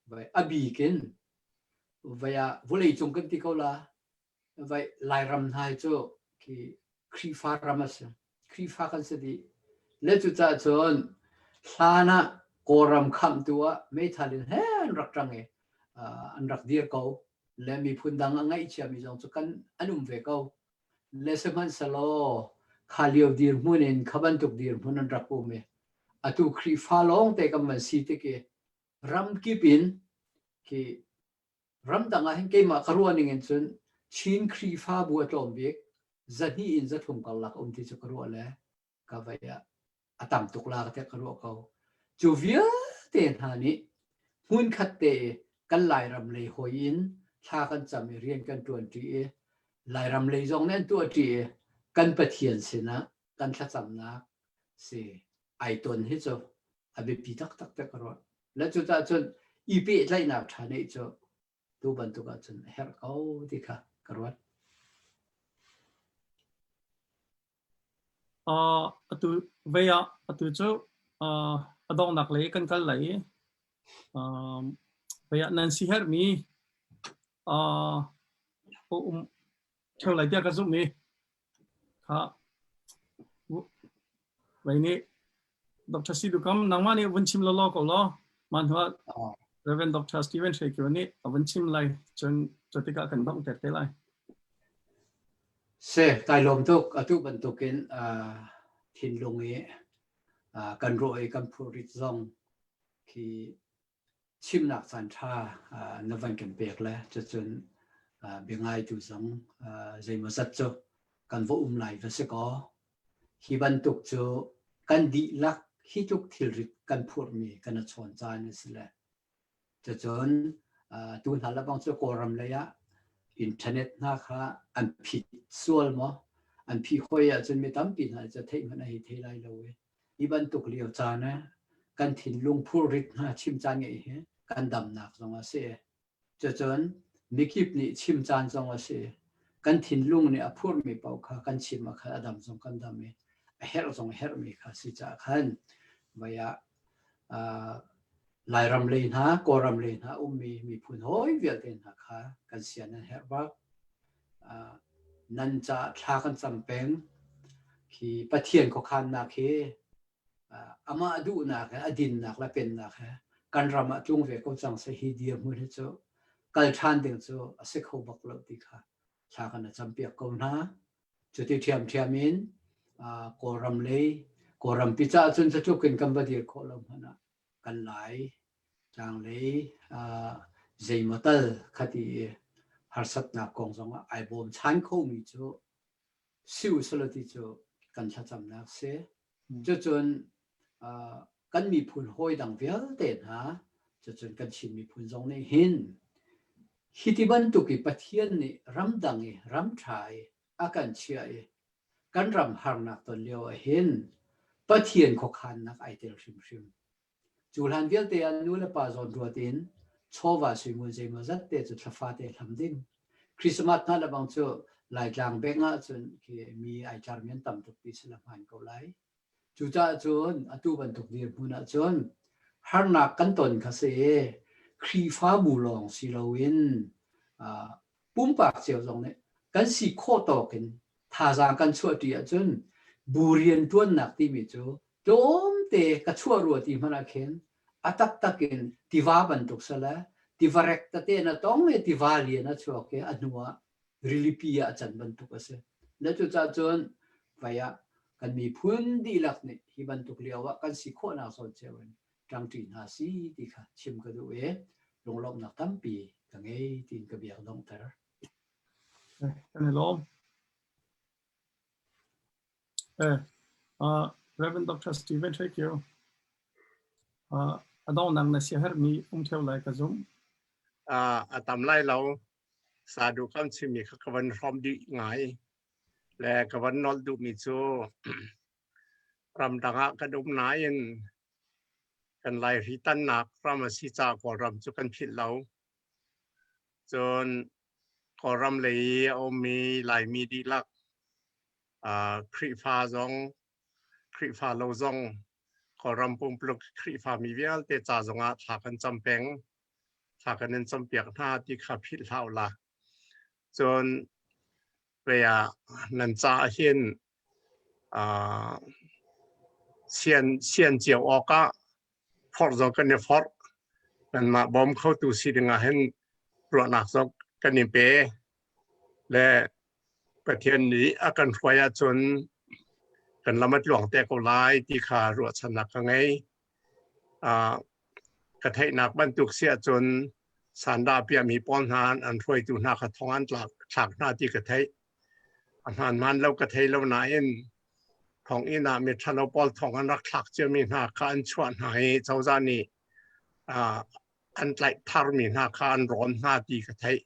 B: vậy abi kiến vậy à vô lý chung cái tí câu là vậy lại ram hai chỗ khi khi pha ram á khi pha cái gì đi lẽ tu cha chân sana koram kham tua mấy thalin hen rak trăng ấy an rak dir câu lẽ mi phun đằng ngay chia mi giống cho căn anum về câu lẽ xem han salo khaliu dir munin khaban tuk dir munan rak po me atu khi pha long te kam man si te ke ram kipin ki ram danga hen ke ma karuan ingen chun chin khi pha bu atlom bek zani in zathum kal lak ti chu karu le ka vaya atam tuk la te karu ko chu via te hani hun khat te kan lai ram le hoin tha kan cham rian kan tuan ti lai ram le jong nen tu ti kan pathian sina kan thla cham na se ai ton hi chu abi pi tak tak te karu la chu ta chun ipi lai na tha nei chu tu ban tu ka chun her ko ti kha karu
C: atu veya atu chu adong nak le kan kal lai veya nan si her mi theo lại dia ka zum mi kha vậy ni Dr. Sidu kam nangma ni vun chim lo ko lo man hua Reverend Dr. Stephen Shake ni vun chim lai chun chotika kan dong te lai
B: se tai lom tuk atu ban tukin thin lungi kan roi kan phurit zong ki chim nak san tha na van kan pek la chun bengai tu zong zai ma sat cho kan vo lai va se ko hi ban tuk cho kan di lak hi tuk thil rit kan phur mi kan chon chan sila chun tu hala bang cho koram la ya internet na kha an phi sual mo an phi khoya chun mi tam pi na cha thei man ai thei lai lo we i ban tuk liao cha na kan thin lung phur rit na chim chan nge he kan dam nak zong a se chun mi kip ni chim chan zong a se kan thin lung ni a phur mi pau kha kan chim a kha adam zong kan dam me a her zong her mi kha si cha khan vaya lai ram le na ko ram le na mi phun hoi vel ten ha kha kan sian na her ba nan cha tha kan cham peng ki pathian ko khan na ke ama du na ka adin na la pen na kha kan ram a chung ve ko chang se hi dia mu he cho kal than ding cho ase kho bak lo ti kha tha kan cham pek ko na chu ti thiam in ko ram le ko ram pi cha chun cha chu kin kam ba dir kho lo hana kan lai chang le zai matal khati har sat na kong zong ai bom chan kho mi chu siu solo ti chu kan cha cham na se chu chun kan mi phun hoi dang vel ten ha chu chun kan chin mi phun zong nei hin hiti ban tu ki pathian ni ram dang e ram thai akan chia e kan ram har nak ton leo a hin pathian kho khan nak ai tel shim chulan vel te an nu le pa zon ruatin chowa sui mun je ma zat te chu thafa te thlam ding christmas na la bang chu lai tlang benga chun ki mi ai charmian tam tuk pi sila man ko lai chu cha chun atu ban tuk dir puna chun har na kan ton kha se khri fa bu long si loin pum pak cheu jong ne kan si kho to kin tha za kan chu ti a chun burian tuan nak ti mi chu tom te ka chua ru ti mana khen atak takin tiwa ban tuk sala tivarek ta te na tong e tiwali na chu ke anua rilipia chan ban tuk ase na chu cha chun vaya kan mi phun di lak ne hi ban tuk liawa kan si kho na so chewen tang tin ha si ti kha chim ka du e long lom nak tam pi ka ngei tin ka biak dong tar
C: kan lo Reverend Dr. Stephen Shake you adong nang na si her mi theo lại ka zum
A: atam lai lo sa du kam chimi kha kawan rom di ngai le kawan nol du mi chu ram danga ka dum na in กันไล่ริตันนักพระมาสิจากรำจุกันผิดเราจนกรำเลยเอามีหลายมีดีลักคริฟาซองคริฟาโลซองกรำปุ่มปลุกคริฟามีเวลเตจ่าจงอาถากันจำเป็นถากันนั้นจำเปียกหน้าที่ขับผิดเท่าละจนเวียนันจ่าเห็นเจียวออกก็พอร์จกันเนี่ยฟอร์นั่นมาบอมเข้าตัวสิงห์เห็นรวดหนักซอกกันนี่เปและประเทศนี้อาการไฟจนกันละมัดหลวงแต่ก็ไล่ที่ขารวดสนักไงกระเทยหนักบรรทุกเสียจนสันดาเปียมีป้อนหานอันช่วยตัวนักท้องอันหลักฉากหน้าที่กระเทยอันหันมันแล้วกระเทยแล้วนายของอินามีทะเลาะปอลทองอันรักหลักจะมีหน้าการชวนหายเจ้าจานี่อันไหลทาร์มีหน้าการร้อนหน้าที่กระเทย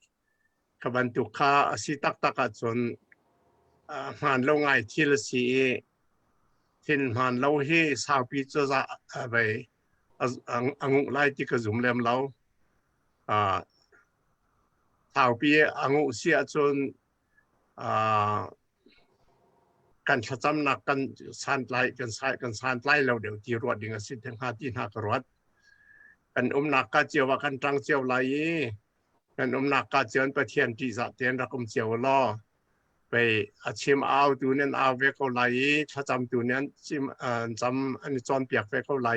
A: ขบันตุกขาสิตักตะกัดจนมันลงไงที่ละสีที่มันเราเฮสาวปีจะไปอังไล่ที่กระจุมเล่มเราสาวปีอังเสียจนกันชะจำหนักกันสานไล่กันสานไล่เราเดี๋ยวที่รวดดิ่งสิถึง5 ที่ 5 กรวดกันหนักก็เจียวว่ากันจังเจียวไหลกันนักก็เจียวประเทศที่จะเตียนรักเจียวล้อไปชิมเอาตัวนั้นเอาเวกไหลถ้าจำตัวนั้นชิมจำอันจอนเปียกเวกไหล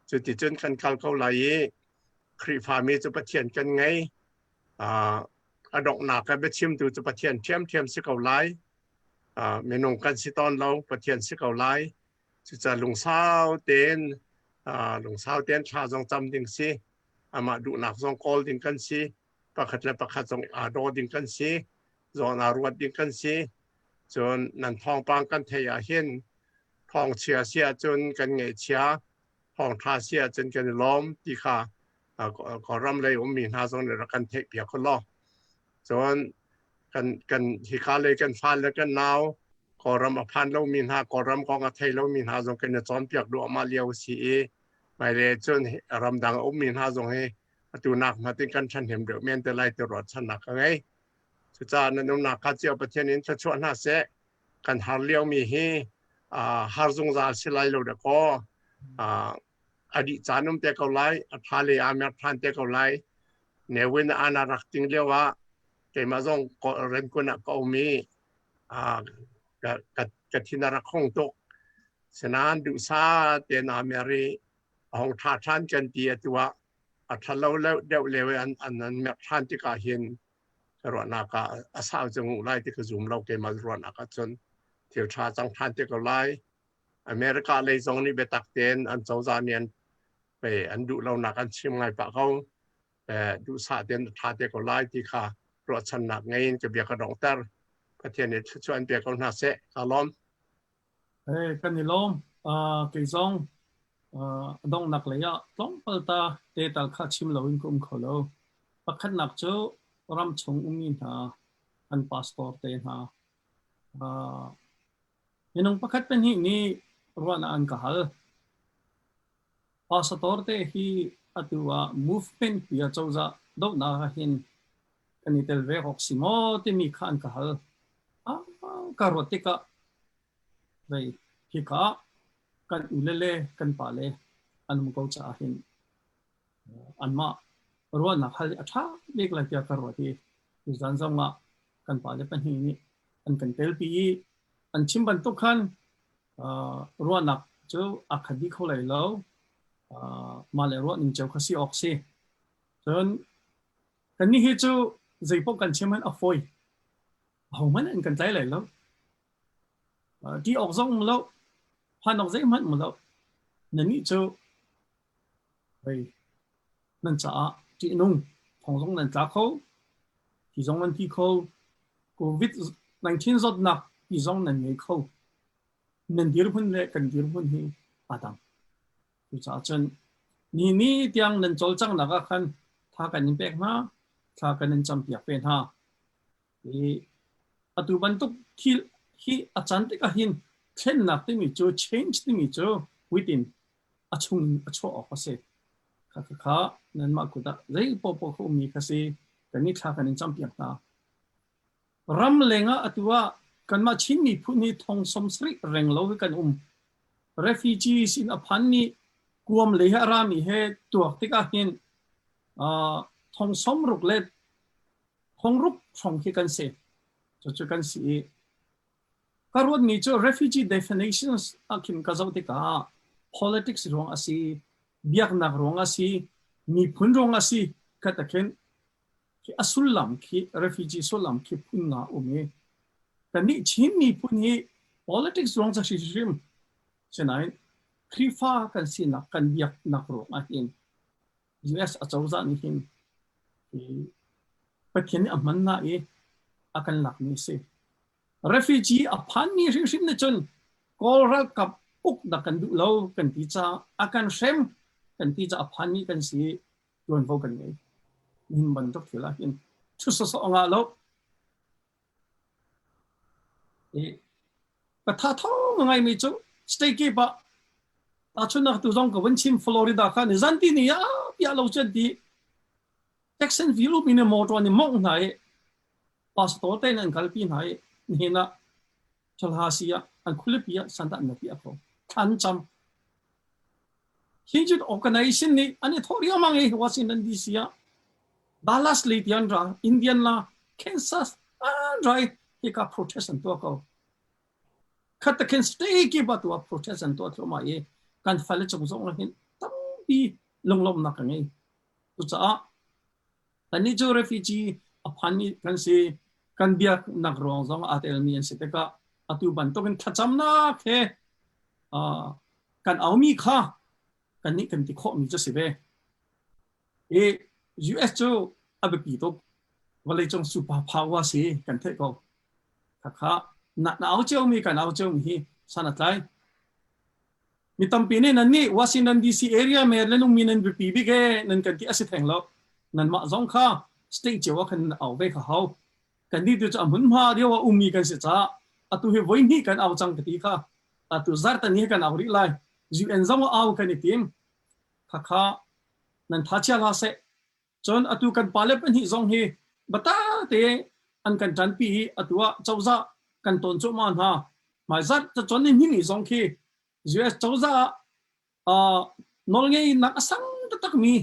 A: จุดที่จนกันเขาไหลครีฟามีจะประเทศกันไงอดอกหนักกันไปชิมตัวจะประเทศเทียมสิเขาไหลเมนูกันสิตอนเราประเทศสิเขาไหลจะลงเศร้าเต้นชาจงจำดิ่งสิอามาดูหนักจงกอลดิ่งกันสิประคัดและประคัดจงอาโดดิ่งกันสิจงอารวดดิ่งกันสิจนนันทองปางกันเทียเห็นทองเชียจนกันเงยเชียทองทาเชียจนกันล้อมที่ข้าขอรำเลยมีหาจงเดือกันเทเปียคนล้อจนกันที่ข้าเลยกันฟันแล้วกันหนาวขอรำพันแล้วมีหาขอรำกองไทยแล้วมีหาจงกันจอนเปียกดูออกมาเลี้ยวสีไม่เลยจนรำดังมีหาจงให้ตัวนักมาติกันฉันเห็นเดือดเมียนแต่ไล่ตลอดฉันหนักไงสุดท้ายนั้นนักข้าเจ้าประเทศนี้จะชวนหาเสกกันหาเลี้ยวมีให้หาจงจาสิไลเราเด็กก็อดีตจานุ่มเตะเขาไล่ทะเลอาเมริกันเตะเขาไล่เนวินอานารักติงเลี้ยวว่าเกี่ยมาจงก็เรียนคนก็มีกับที่นารักคงตกฉะนั้นดูซาเตนอเมริห้องท่าท่านกันเตียตัวถ้าเราเดี๋ยวเลวอันนั้นเมริกันที่ก็เห็นรวดนักอาสาจงไล่ที่กระจุมเราเกี่ยมารวดนักจนเที่ยวชาจังท่านที่ก็ไล่อเมริกาเลยตรงนี้ไปตักเตือนอันเจ้าจานเนียนไปอันดูเราหนักอันชิมไงปะเขาแต่ดูซาเตือนท่านที่ก็ไล่ที่ข้ารวดชนหนักไงจะเบียกกระดองเตอร์ประเทศนี้ช่วยเบียกเขาหน้าเสะคาล้อม
C: กันนี่ล้อมกี่ซองดองหนักเลยต้องเปิดตาเตะตัลข้าชิมเราอินกุมเขาเราประคันหนักเจ้ารำชงมินหาอันพาสปอร์ตเตหายังประคัดเป็นที่นี่รวนอันกหัลพาสปอร์ตเตฮีอัตว่า movement พิจารณาดอกนาหินกันนี่เตลเวหกสิโมที่มีขันกหัลการวัติกะไปที่ข้ากันอุเลเลกันปาเลอันมุกเอาจะหินอันมารวนนักฮัลอัฐาเด็กเลยที่การวัติที่จันทร์มากันปาเลเป็นที่นี่อันกันเตลปีอันชิมบันทุกขันรวนนักเจ้าอาคดีเขาเลยแล้วมาเลยรวนนิ่งเจ้าข้าศึกออกซิจนกันนี่เจ้าใจพวกกันชิมันอฟอยเอามันอันกันใจเลยแล้วที่ออกซองแล้วพันออกใจมันหมดแล้วนั่นนี่เจ้าไปนั่นจ้าที่นุ่งของซองนั่นจ้าเขาที่ซองนั้นที่เขาโควิด-19 จดหนักที่ซองนั้นยังเขานั่นดีรุ่นเล็กกันดีรุ่นที่อาดัมที่จ้าจนนี่เตียงนั่นโจลจังนักกันถ้ากันยิ่งเป็กมาถ้ากันนั่นจำเปียกเป็นฮะอัตุบันตุกที่อาจารย์ที่ก็เห็นเช่นนักที่มีโจ change ที่มีโจ within chung cho ở sẽ khá nên mà cũng đã dễ bộ không mi cái gì cái này khác cái chăm biếng na ram lenga atua kan ma Chimmi phuni thong som sri reng lo kan refugees in aphani kuam leha rami he tuak tika hin thong som ruk let thong ruk thong ki kan se cho kan si karwat ni cho refugee definitions akim kazaw tika politics rong asi biak nak rong asi mi phun rong asi kataken ki asulam ki refugee sulam ki punna ume kani Chimmi phuni politics rong sa shishim senai krifa kan sina kan biak nak rong ahin US achawza ni hin pathian aman na akan lak ni se refugee aphan ni rim na chun Kawlram kap uk da kan du lo kan ti cha akan shem kan ti cha aphan ni kan si don vo kan ngai min ban tok thila hin chu so nga lo ka tha thong ngai mi chu stay ki ba ta chun na tu zong ko wen chim Florida kha ni zanti ni ya lo chen di Jacksonville mi ne mo to ni mong nai pastor te nan kalpi nai ni na chalhasia an khulipia santa na pia ko than cham hinjut organization ni ani thori amang Washington DC ya Dallas le tiandra Indian la Kansas andrai ka protest to ko khat ken stay ki ba to protest to thoma kan fale chung zong hin tampi longlom na kangai tu cha ani jo refugee aphani kan se kan biak nak rong zong atel mien se ka atu ban to kan thacham na khe kan aumi kha kan ni kan ti kho mi cho se be US jo abepi to wale chung super power se kan the ko kha na au cheu mi kan au cheu mi sana tai mi tampi ne nan ni Washington DC area Maryland ung minan bi bi ge nan kan ti ase theng lo nan ma zong kha state je wa kan au ve kha hau kan ni tu cha mun ma dia wa umi kan se cha atu he voi ni kan au chang ti kha atu zar ta ni kan au ri lai UN zong au kan ni tim kha nan tha cha la se chon atu kan pale pan hi zong hi bata te an kan tan pi atua chawza kan ton chu man ha mai zat cha chon ni ni zong khi US chawza nol ngei na asang tak mi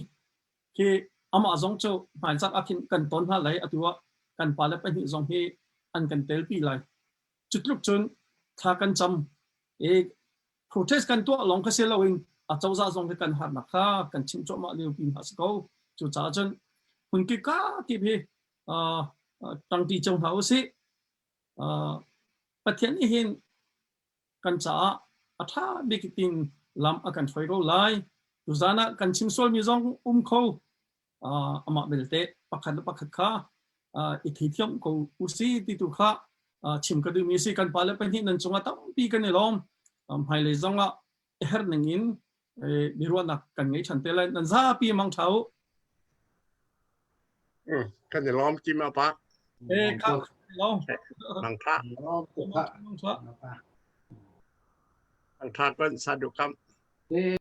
C: ke ama zong chu mai zat akin kan ton ha lai atua kan pale pan hi zong hi an kan tel pi lai chutluk chun tha kan cham protest kan to long ka se lawing a chawza zong kan har na kha kan chim cho ma leu pi has ko chu cha chen hun ki ka ki bi tang ti chong hau si pathian ni hin kan cha atha bikitin lam akan thoi ro lai tu zana kan chim sol mi zong kho ama belte pakhat kha i thithiam ko usi ti tu kha chim ka du mi si kan pale pan hi nan chunga tam pi kan ni lom hai le zonga her nangin birwana kan ngai chan te lai nan za pi mang thau
A: kanจะล้อมจิ้มเอาปะ
C: kha lo
A: บางพระบางพระก็สาธุกรรม